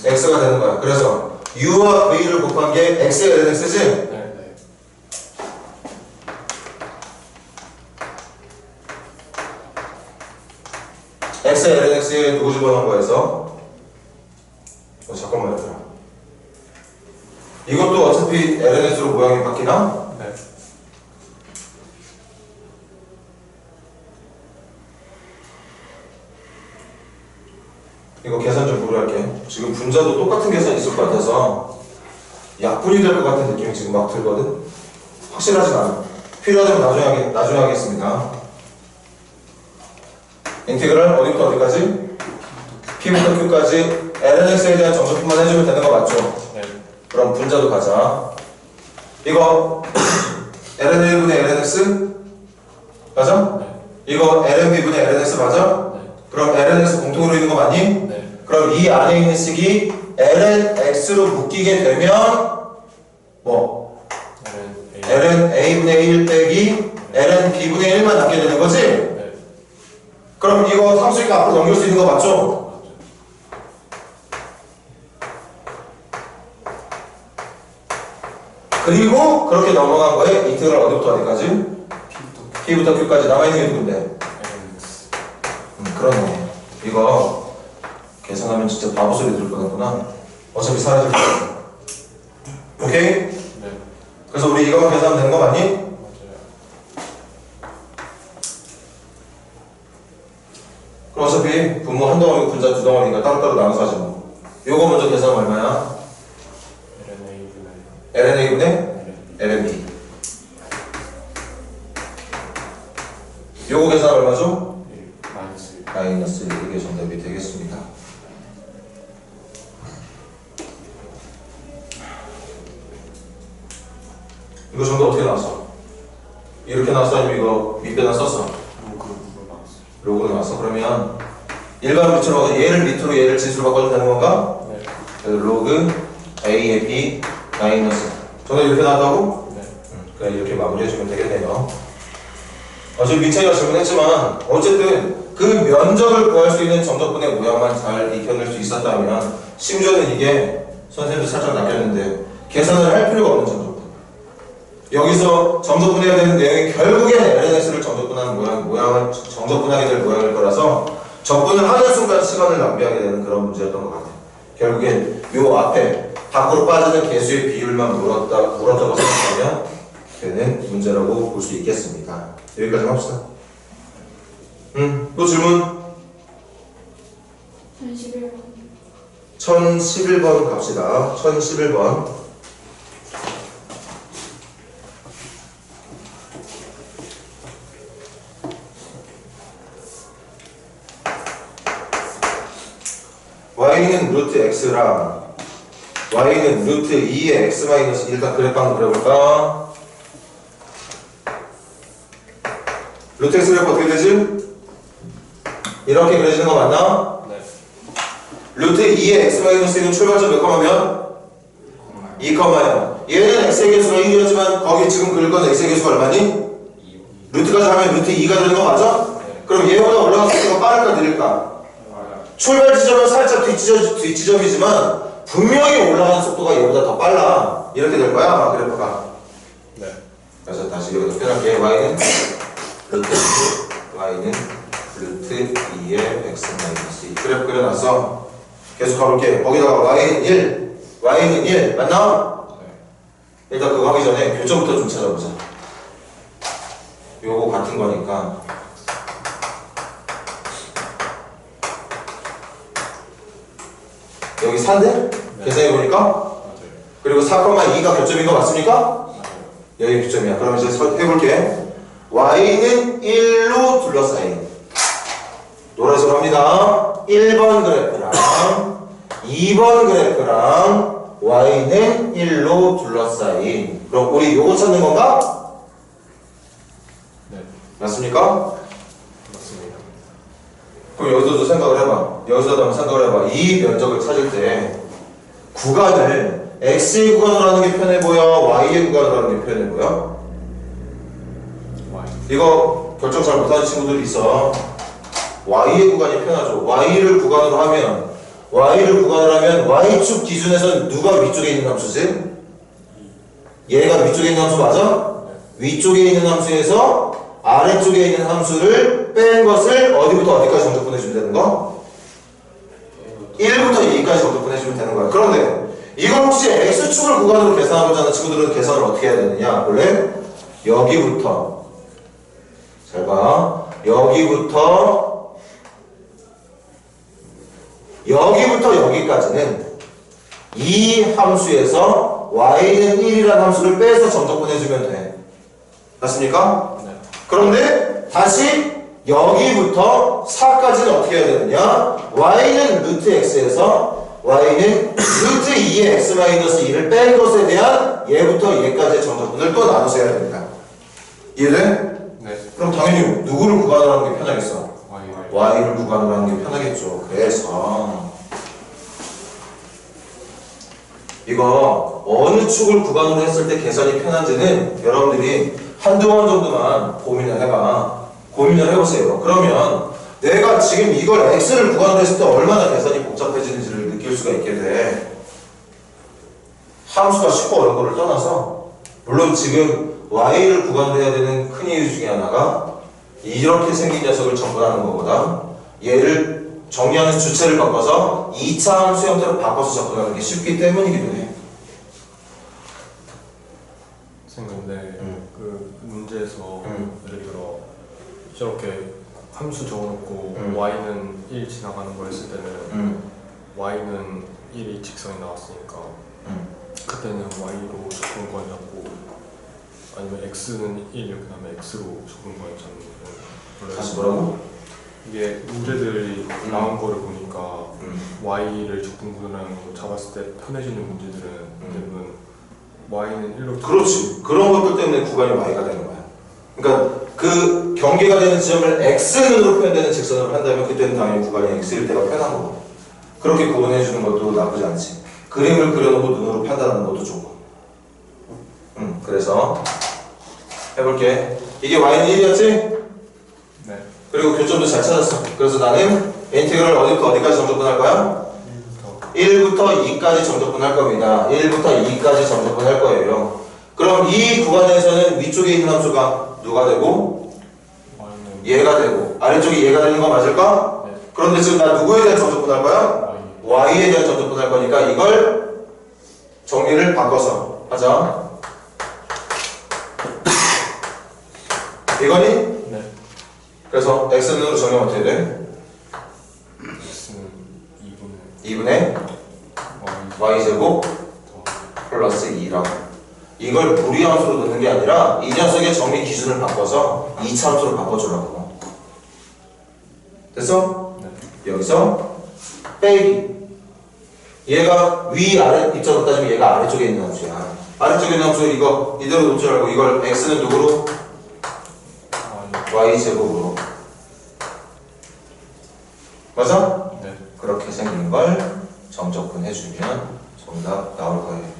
x가 되는 거야. 그래서 u와 v를 곱한 게 x의 ln x지? 네. x의 ln x에 누구 집어넣은 거에서 잠깐만 얘들아 이것도 어차피 ln x로 모양이 바뀌나? 네. 이거 계산 좀 무료할게. 지금 분자도 똑같은 계산이 있을 것 같아서 약분이 될 것 같은 느낌이 지금 막 들거든? 확실하진 않아. 필요하다면 나중에 하겠습니다. 인테그랄 어디부터 어디까지? P부터 Q까지 ln x에 대한 정적분만 해주면 되는 거 맞죠? 네. 그럼 분자도 가자. 이거 ln 1분의 ln x? 맞아? 네. 이거 ln b분의 ln x 맞아? 네. 그럼 ln x 공통으로 있는 거 맞니? 네. 그럼 이 안에 있는 식이 ln x로 묶이게 되면 뭐? ln a분의 1 빼기 ln b분의 1만 남게 되는 거지? 네. 그럼 이거 상수니까 앞으로 넘길 수 있는 거 맞죠? 그리고 그렇게 넘어간 거에 인테그랄 어디부터 어디까지? P부터 Q까지 남아있는 게 누군데? 그렇네. 이거 계산하면 진짜 바보 소리 들을 뻔했구나. 어차피 사라질 거야. 오케이? 네. 그래서 우리 이거만 계산하면 되는 거 맞니? 맞아요. 그럼 어차피 분모 한 덩어리고 분자 두 덩어리니까 따로따로 나눠서 하지 뭐. 요거 먼저 계산하면 얼마야? LNA 분의 ln a분의 ln b. 요거 계산 얼마죠? 1 마이너스 1. 마이너스 1. 이게 정답이 되겠습니다. 이거 정답 어떻게 나왔어? 이렇게 나왔어? 아니면 이거 밑배나 썼어? 로그로 나왔어. 로그로 나왔어? 그러면 일반 밑으로 바꿔 얘를 밑으로 얘를 지수로 바꿔도 되는 건가? 네. 그래서 로그 A의 B 마이너스 정답 이렇게 나왔다고? 네. 그래 이렇게 마무리해주면 되겠네요. 지금 민창이가 질문했지만 어쨌든 그 면적을 구할 수 있는 정적분의 모양만 잘 익혀낼 수 있었다면 심지어는 이게 선생님도 살짝 낚였는데 계산을 할 필요가 없는 정적분. 여기서 정적분해야 되는 내용이 결국엔 LNS를 정적분하는 모양을 정적분하게 될 모양일 거라서 적분을 하는 순간 시간을 낭비하게 되는 그런 문제였던 것 같아요. 결국엔 요 앞에 밖으로 빠지는 개수의 비율만 물었다고 생각하면 되는 문제라고 볼 수 있겠습니다. 여기까지 합시다. 또 질문? 1011번. 1011번 갑시다. 1011번. y는 루트 x랑 y는 루트 2의 x 마이너스 일단 그래프 한번 그려볼까? 루트 x 그래프 어떻게 되지? 이렇게 그려지는 거 맞나? 네. 루트 2의 x 마이너스 1은 출발점 몇 컴마면? 2컴마야. 얘는 x의 개수가 1이었지만 거기 지금 그릴 건 x의 개수가 얼마니? 루트까지 하면 루트 2가 되는 거 맞아? 그럼 얘보다 올라가는 속도가 빠를까 느릴까? 출발 지점은 살짝 뒷지점이지만 분명히 올라가는 속도가 얘보다 더 빨라. 이렇게 될 거야 아마 그래프가. 네. 그래서 다시 여기서 표현할게. y는 루트 2, y는 루트 2의 x 마이너스 2. 그래프 그려놨어. 계속 가볼게. 거기다가 y는 1, y는 1 맞나? 네. 일단 그거 하기 전에 교점부터 좀 찾아보자. 요거 같은 거니까. 여기 4인데? 네. 계산해보니까? 맞아요. 그리고 4,2가 교점인 거 맞습니까? 맞아요. 여기 교점이야. 그럼 이제 해볼게. y는 1로 둘러싸인 노란색으로 합니다. 1번 그래프랑 2번 그래프랑 y는 1로 둘러싸인. 그럼 우리 요거 찾는 건가? 네. 맞습니까? 맞습니다. 그럼 여기서도 생각을 해봐. 여기서도 한번 생각을 해봐. 이 면적을 찾을 때 구간을 x의 구간으로 하는 게 편해 보여? y의 구간으로 하는 게 편해 보여? Y. 이거 결정 잘 못하는 친구들이 있어. y의 구간이 편하죠. y를 구간으로 하면 y축 기준에서는 누가 위쪽에 있는 함수지? 얘가 위쪽에 있는 함수 맞아? 위쪽에 있는 함수에서 아래쪽에 있는 함수를 뺀 것을 어디부터 어디까지 정적분해주면 되는 거? 1부터 2까지 정적분해주면 되는 거야. 그런데 이걸 혹시 x축을 구간으로 계산하고자 하는 친구들은 계산을 어떻게 해야 되느냐? 원래 여기부터 잘 봐. 여기부터 여기까지는 이 함수에서 y는 1이라는 함수를 빼서 정적분해주면 돼. 맞습니까? 네. 그런데 다시 여기부터 4까지는 어떻게 해야 되느냐? y는 루트 x에서 y는 루트 2의 x-2를 뺀 것에 대한 얘부터 얘까지의 정적분을 또 나눠서 해야 됩니다. 이해돼? 네. 그럼 당연히 누구를 구간으로 하는 게 편하겠어? Y. y를 구간으로 하는 게 편하겠죠. 그래서 이거 어느 축을 구간으로 했을 때 계산이 편한지는 여러분들이 한두 번 정도만 고민을 해봐. 고민을 해보세요. 그러면 내가 지금 이걸 x를 구간으로 했을 때 얼마나 계산이 복잡해지는지를 느낄 수가 있게 돼. 함수가 쉽고 어려운 걸 떠나서 물론 지금 y를 구간으로 해야 되는 큰 이유 중에 하나가 이렇게 생긴 녀석을 정분하는 것보다 얘를 정의하는 주체를 바꿔서 2차 함수 형태로 바꿔서 접근하는 게 쉽기 때문이기도 해. 선생님, 근데 그 문제에서 예를 들어 이렇게 함수 적어놓고 y는 1 지나가는 거 했을 때는 y는 1이 직선이 나왔으니까 그때는 y로 접근 구하자고 아니면 x는 1 이렇게 하면 x로 적은 거였잖아요. 원래 다시 뭐라고? 이게 문제들이 나온 거를 보니까 음. y를 적분분하고 잡았을 때 편해지는 문제들은 대부분 y는 1로 그렇지. 그런 것들 때문에 구간이 y가 되는 거야. 그러니까 그 경계가 되는 지점을 x는으로 표현되는 직선으로 한다면 그때는 당연히 구간이 x일 때가 편한 거고. 그렇게 구분해 주는 것도 나쁘지 않지. 그림을 그려놓고 눈으로 판단하는 것도 좋고. 그래서 해볼게. 이게 y는 1이었지? 네. 그리고 교점도 잘 찾았어. 그래서 나는 인티그럴 어디부터 어디까지 정적분할 거야? 1부터 2까지 정적분할 겁니다. 1부터 2까지 정적분할 거예요. 그럼 이 구간에서는 위쪽에 있는 함수가 누가 되고 y는 얘가 되고 아래쪽이 얘가 되는 거 맞을까? 네. 그런데 지금 나 누구에 대한 정적분할 거야? y y에 대한 정적분할 거니까 이걸 정리를 바꿔서 하자. 이거니? 네. 그래서 x는으로 정리하면 어떻게 돼? x는 2분의 2분의 y y제곱 플러스 2라고. 이걸 무리함수로 넣는 게 아니라 이 녀석의 정리 기준을 바꿔서 2차 함수로 바꿔주라고. 됐어? 네. 여기서 빼기. 얘가 위아래 입장으로 따지면 얘가 아래쪽에 있는 함수야. 아래쪽에 있는 함수 이거 이대로 놓지 말고 이걸 x는 누구로? y제곱으로. 맞아? 네. 그렇게 생긴 걸 정적분 해주면 정답 나올 거예요.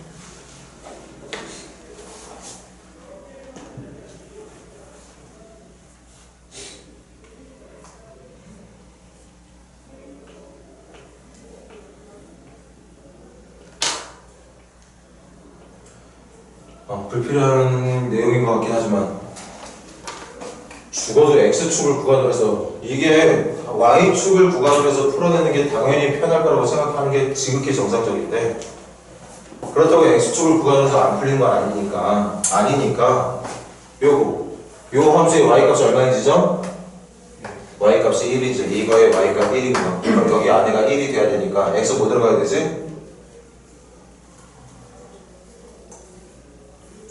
불필요한 내용인 것 같긴 하지만 죽어도 x축을 구간으로 해서 이게 y축을 구간으로 해서 풀어내는 게 당연히 편할 거라고 생각하는 게 지극히 정상적인데 그렇다고 x축을 구간으로 해서 안 풀리는 건 아니니까 요 함수의 y값이 얼마인지죠? y값이 1이죠. 이거의 y값 1이구나. 그럼 여기 안에가 1이 돼야 되니까 x 뭐 들어가야 되지?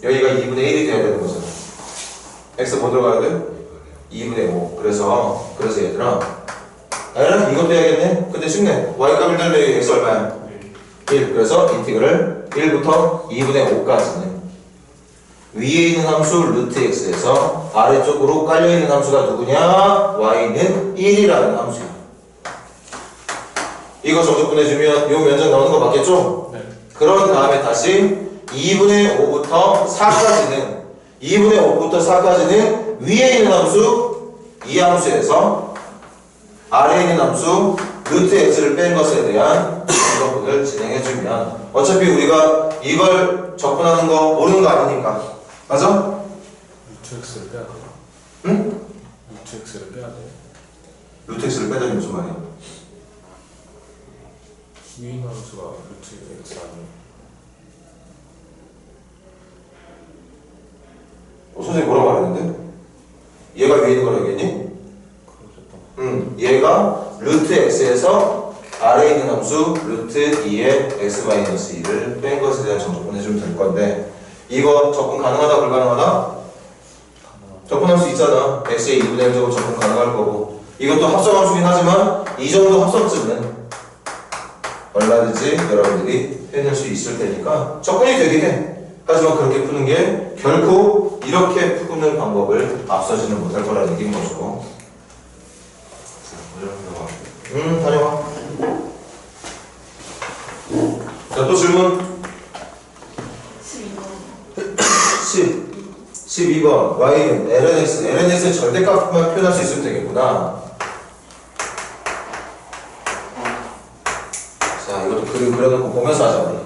여기가 2분의 1이 돼야 되는 거잖아. x 뭐 들어가야 돼? 2분의 5. 그래서 얘들아 이것도 해야겠네? 근데 쉽네. y값을 들면 x 얼마야? 1. 그래서 인티그럴 1부터 2분의 5까지는 위에 있는 함수 루트 x에서 아래쪽으로 깔려있는 함수가 누구냐? y는 1이라는 함수야. 이거 정적분해주면 요 면적 나오는 거 맞겠죠? 네. 그런 다음에 다시 2분의 5부터 4까지는 2분의 5부터 4까지는 위에 있는 함수 이 함수에서 아래에 있는 함수 루트 x를 뺀 것에 대한 정적분을 진행해주면 어차피 우리가 이걸 적분하는 거 모르는 거 아니니까. 맞아? 루트 x를 빼야 돼요. 응? 루트 x를 빼야 돼요. 루트 x를 빼자니 무슨 말이야? 위에 있는 함수가 루트 x 아니에요. 선생님 뭐라고 말했는데? 얘가 위에 있는 거라고 했니? 그러셨던 얘가 루트 x에서 아래에 있는 함수 루트 2의 x-2를 뺀 것에 대한 정적분 해주면 될 건데 이거 적분 가능하다 불가능하다? 적분할 수 있잖아. x의 2분의 1제곱 적분 가능할 거고 이것도 합성함수긴 하지만 이 정도 합성쯤은 얼마든지 여러분들이 해낼 수 있을 테니까 적분이 되긴 해. 하지만 그렇게 푸는 게 결코 이렇게 푸는 방법을 앞서지는 못할 거라는 얘기인 거죠. 다녀와. 자, 또 질문. 12번. y는 lnx의 절대값만 표현할 수 있으면 되겠구나. 자, 이것도 그림 그려놓고 보면서 하자, 우리.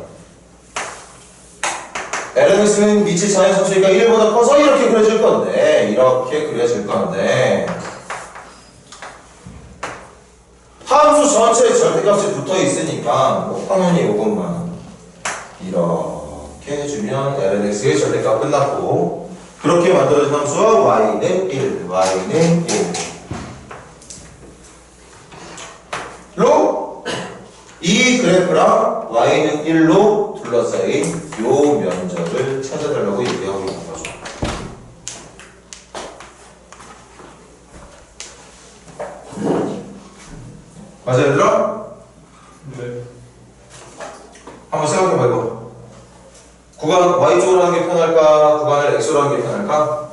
lnx는 미치 자연상수니까 1보다 커서 이렇게 그려질 건데, 함수 전체에 절대값이 붙어 있으니까, 당연히 이것만 이렇게 해주면 lnx의 절대값 끝났고, 그렇게 만들어진 함수와 y는 1, y는 1. 로, 이 그래프랑 y는 1로 둘러싸인 요 면적을 찾아달라고 얘기하고 있는 거죠. 맞아 얘들아? 네. 한번 생각해봐 이거. 구간 Y쪽으로 하는 게 편할까? 구간을 X로 하는 게 편할까?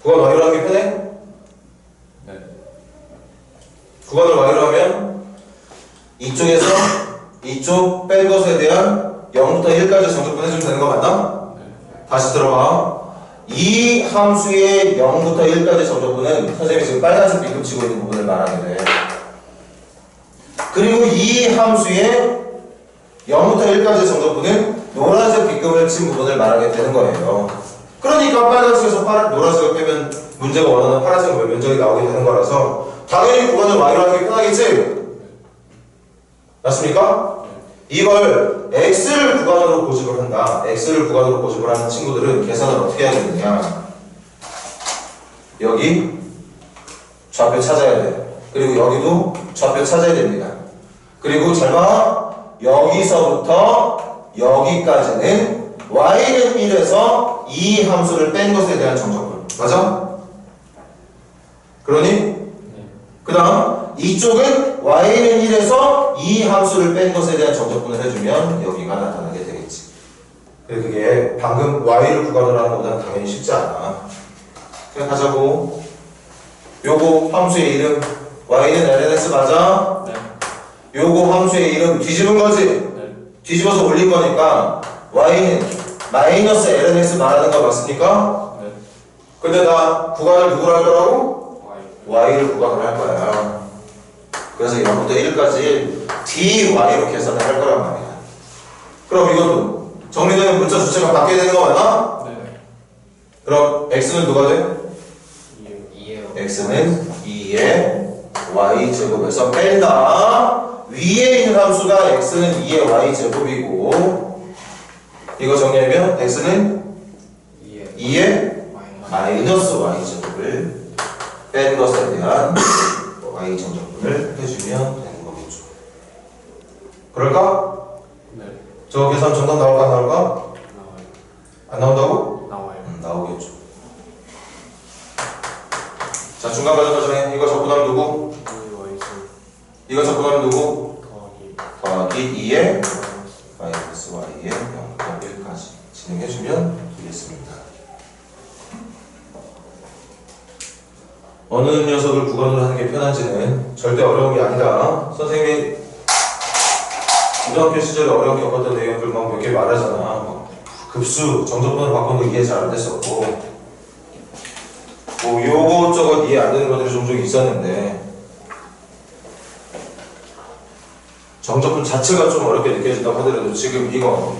구간 Y로 하는 게 편해? 네. 구간을 Y로 하면 이쪽에서 이쪽 뺀 것에 대한 0부터 1까지 정적분 해주면 되는 거 맞나? 네. 다시 들어봐. 이 함수의 0부터 1까지 정적분은 선생님이 지금 빨간색 빙급 치고 있는 부분을 말하게 돼. 그리고 이 함수의 0부터 1까지 정적분은 노란색 빗금을 친 부분을 말하게 되는 거예요. 그러니까 빨간색에서 노란색을 빼면 문제가 원하는 파란색 면적이 나오게 되는 거라서 당연히 구간을 Y로 하는 게 편하겠지? 맞습니까? 이걸 X를 구간으로 고집을 한다. X를 구간으로 고집을 하는 친구들은 계산을 어떻게 해야 되느냐. 여기 좌표 찾아야 돼. 그리고 여기도 좌표 찾아야 됩니다. 그리고 잘 봐. 여기서부터 여기까지는 Y는 1에서 이 함수를 뺀 것에 대한 정적분. 맞아? 그러니? 그 다음 이쪽은 Y는 1에서 이 함수를 뺀 것에 대한 정적분을 해주면 여기가 나타나게 되겠지. 그게 방금 Y를 구간으로 하는 것보다는 당연히 쉽지 않아. 그냥 가자고. 요거 함수의 이름 Y는 LNS 맞아? 네. 요거 함수의 이름 뒤집은 거지? 네. 뒤집어서 올린 거니까 Y는 마이너스 LNS 말하는 거 맞습니까? 네. 근데 나 구간을 누구로 할 거라고? Y. Y를 구간을 할 거야. 그래서 0부터 1까지 DY로 계산을 할 거란 말이야. 그럼 이것도 정리되는 문자 주체가 바뀌어야 되는 거 맞나? 네. 그럼 X는 누가 돼? 2예요. X는 2의 Y제곱에서 뺀다. 위에 있는 함수가 X는 2의 Y제곱이고 이거 정리하면 X는 2에 2의 마이너스 Y제곱을 뺀 것에 대한 Y 정적분을 해주면 되는 거겠죠. 그럴까? 네. 저 계산 정답 나올까 안 나올까? 나와요. 안 나온다고? 나와요. 나오겠죠. 자 중간 과정까지 해. 이거 적분하면 누구? 이거 적분하면 누구? 더하기 2의 마이너스 Y의 0부터 1까지 진행해주면 되겠습니다. 어느 녀석을 구간으로 하는 게 편한지는 절대 어려운 게 아니다. 선생님이 고등학교 시절에 어렵게 겪었던 내용들 막 몇 개 말하잖아. 막 급수, 정적분을 바꾸는 거 이해 잘 안 됐었고 뭐 요것저것 이해 안 되는 것들이 종종 있었는데 정적분 자체가 좀 어렵게 느껴진다고 하더라도 지금 이거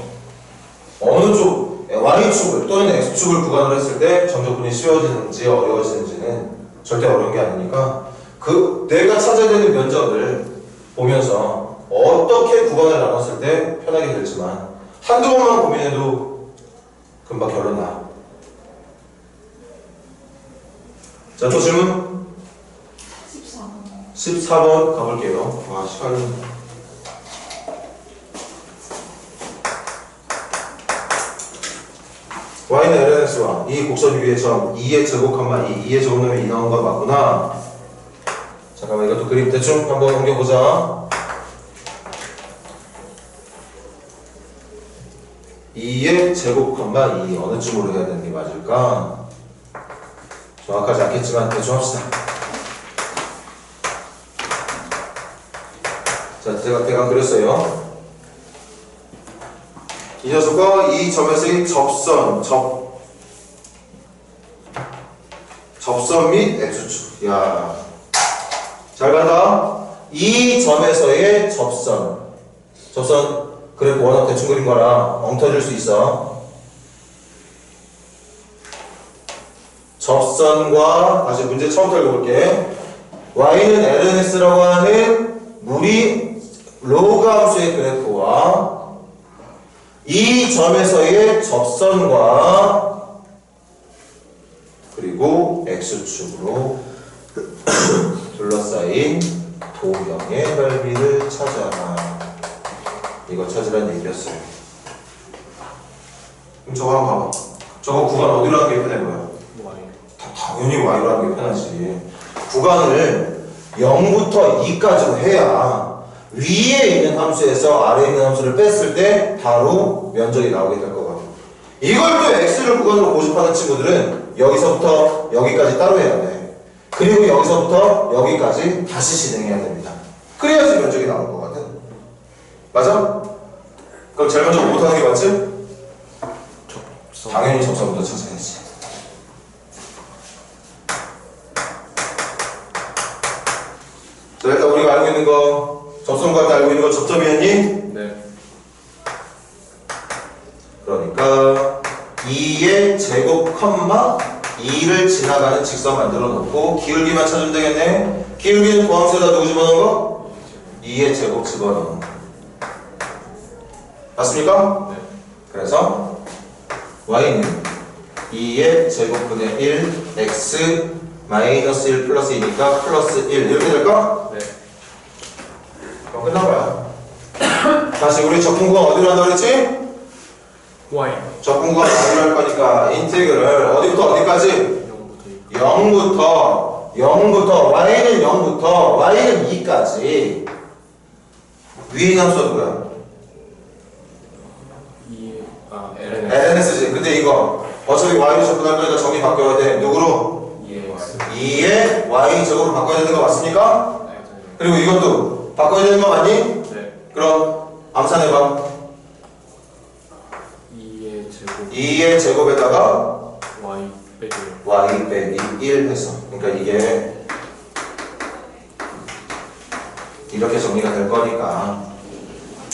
어느 쪽 Y축을 또는 X축을 구간으로 했을 때 정적분이 쉬워지는지 어려워지는지는 절대 어려운 게 아니니까 그 내가 찾아야 되는 면적을 보면서 어떻게 구간을 나눴을 때 편하게 될지만 한두 번만 고민해도 금방 결론 나. 자, 또 질문? 14번 가볼게요. 와, 시간은 Y는 LNS와 이 곡선 위의 점 2의 제곱, 2의 제곱 넣으면 2 나온 거 맞구나. 잠깐만 이것도 그림 대충 한번 옮겨보자. 2의 제곱, 2 어느 쯤으로 해야 되는 게 맞을까? 정확하지 않겠지만 대충 합시다. 자, 제가 대강 그렸어요. 이 녀석과 이 점에서의 접선 및 X축. 야, 잘 간다. 이 점에서의 접선 그래프 워낙 대충 그린 거라 엉터질 수 있어. 접선과 다시 문제 처음부터 읽어볼게. Y는 LNS라고 하는 무리 로그 함수의 그래프와 이 점에서의 접선과 그리고 X축으로 둘러싸인 도형의 넓이를 찾아라. 이거 찾으라는 얘기였어요. 그럼 저거 한번 봐봐. 저거 구간 어디로 하는 게 편해 보여? Y. 당연히 y로 하는 게 편하지. 구간을 0부터 2까지로 해야 위에 있는 함수에서 아래에 있는 함수를 뺐을 때 바로 면적이 나오게 될 거거든. 이걸 또 x를 구간으로 고집하는 친구들은 여기서부터 여기까지 따로 해야 돼. 그리고 여기서부터 여기까지 다시 진행해야 됩니다. 그래야지 면적이 나올 거거든. 맞아? 그럼 제일 먼저 뭐부터 하는 게 맞지? 접선. 당연히 접선부터 찾아야지. 자, 일단 우리가 알고 있는 거, 접선과 때 알고 있는 거 접점이었니? 네. 그러니까 2의 제곱 컴마 2를 지나가는 직선 만들어 놓고 기울기만 찾으면 되겠네. 기울기는 도함수에다 누구 집어넣은 거? 2의 제곱 집어넣은 거. 맞습니까? 네. 그래서 y는 2의 제곱분의 1 x 마이너스 1 플러스 2니까 플러스 1 이렇게 될까? 네. 그럼 끝난 거야. 다시 우리 적분구간 어디로 한다고 그랬지? Y. 적분구간 y로 할 거니까 인테그를 어디부터 어디까지? 0부터 y는 0부터 y는 2까지. 위에 있는 함수가 누구야? 2. 아, LN. lns지. 근데 이거 어차피 y로 접근할 거니까 정의 바뀌어야 돼. 누구로? 2의 y 제곱으로 바꿔야 되는 거 맞습니까? 그리고 이것도 바꿔야 되는 거 맞니? 네. 그럼 암산해봐. 2의 제곱. 2의 제곱에다가 Y 빼기. y 빼기 1 해서. 그러니까 이게 이렇게 정리가 될 거니까.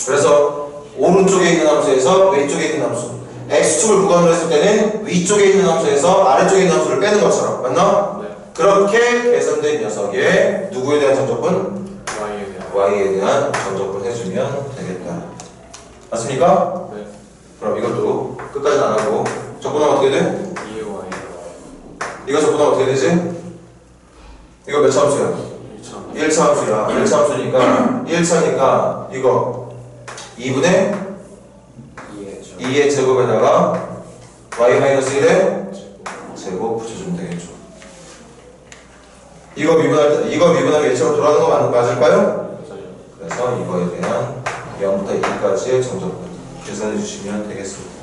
그래서 오른쪽에 있는 함수에서 왼쪽에 있는 함수. x축을 구간으로 했을 때는 위쪽에 있는 함수에서 아래쪽에 있는 함수를 빼는 것처럼. 맞나? 네. 그렇게 계산된 녀석의 누구에 대한 전적분? Y에 대한. y에 대한 전적분 해주면 되겠다. 맞습니까? 네. 그럼 이것도 끝까지는 안 하고 적분하면 어떻게 돼? 2의 Y. 이거 적분하면 어떻게 되지? 이거 몇 차 함수야? 1차. 1차 함수야. 1차 함수니까 1차니까 이거 2분의 2의 제곱에다가 y-1의 제곱 붙여주면 되겠죠. 이거 미분하면 예측으로 돌아가는 거 맞을까요? 맞아요. 그래서 이거에 대한 0부터 2까지의 정적분 계산해 주시면 되겠습니다.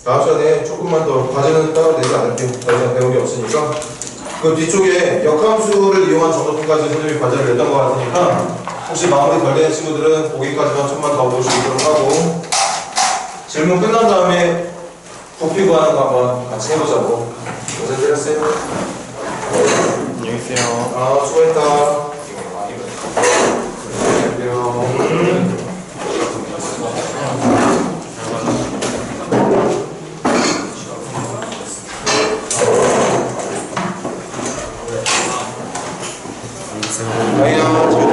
다음 시간에 조금만 더 과제는 따로 내지 않을게요. 더 이상 배운 게 없으니까. 그 뒤쪽에 역함수를 이용한 정적분까지 선생님이 과제를 냈던 것 같으니까 혹시 마무리 덜 되는 친구들은 거기까지만 좀만 더 보시도록 하고 질문 끝난 다음에 부피 구하는 거 한번 같이 해보자고. 고생드렸어요. 안녕히 계세요. 아, 수고했다. 안녕. 안녕.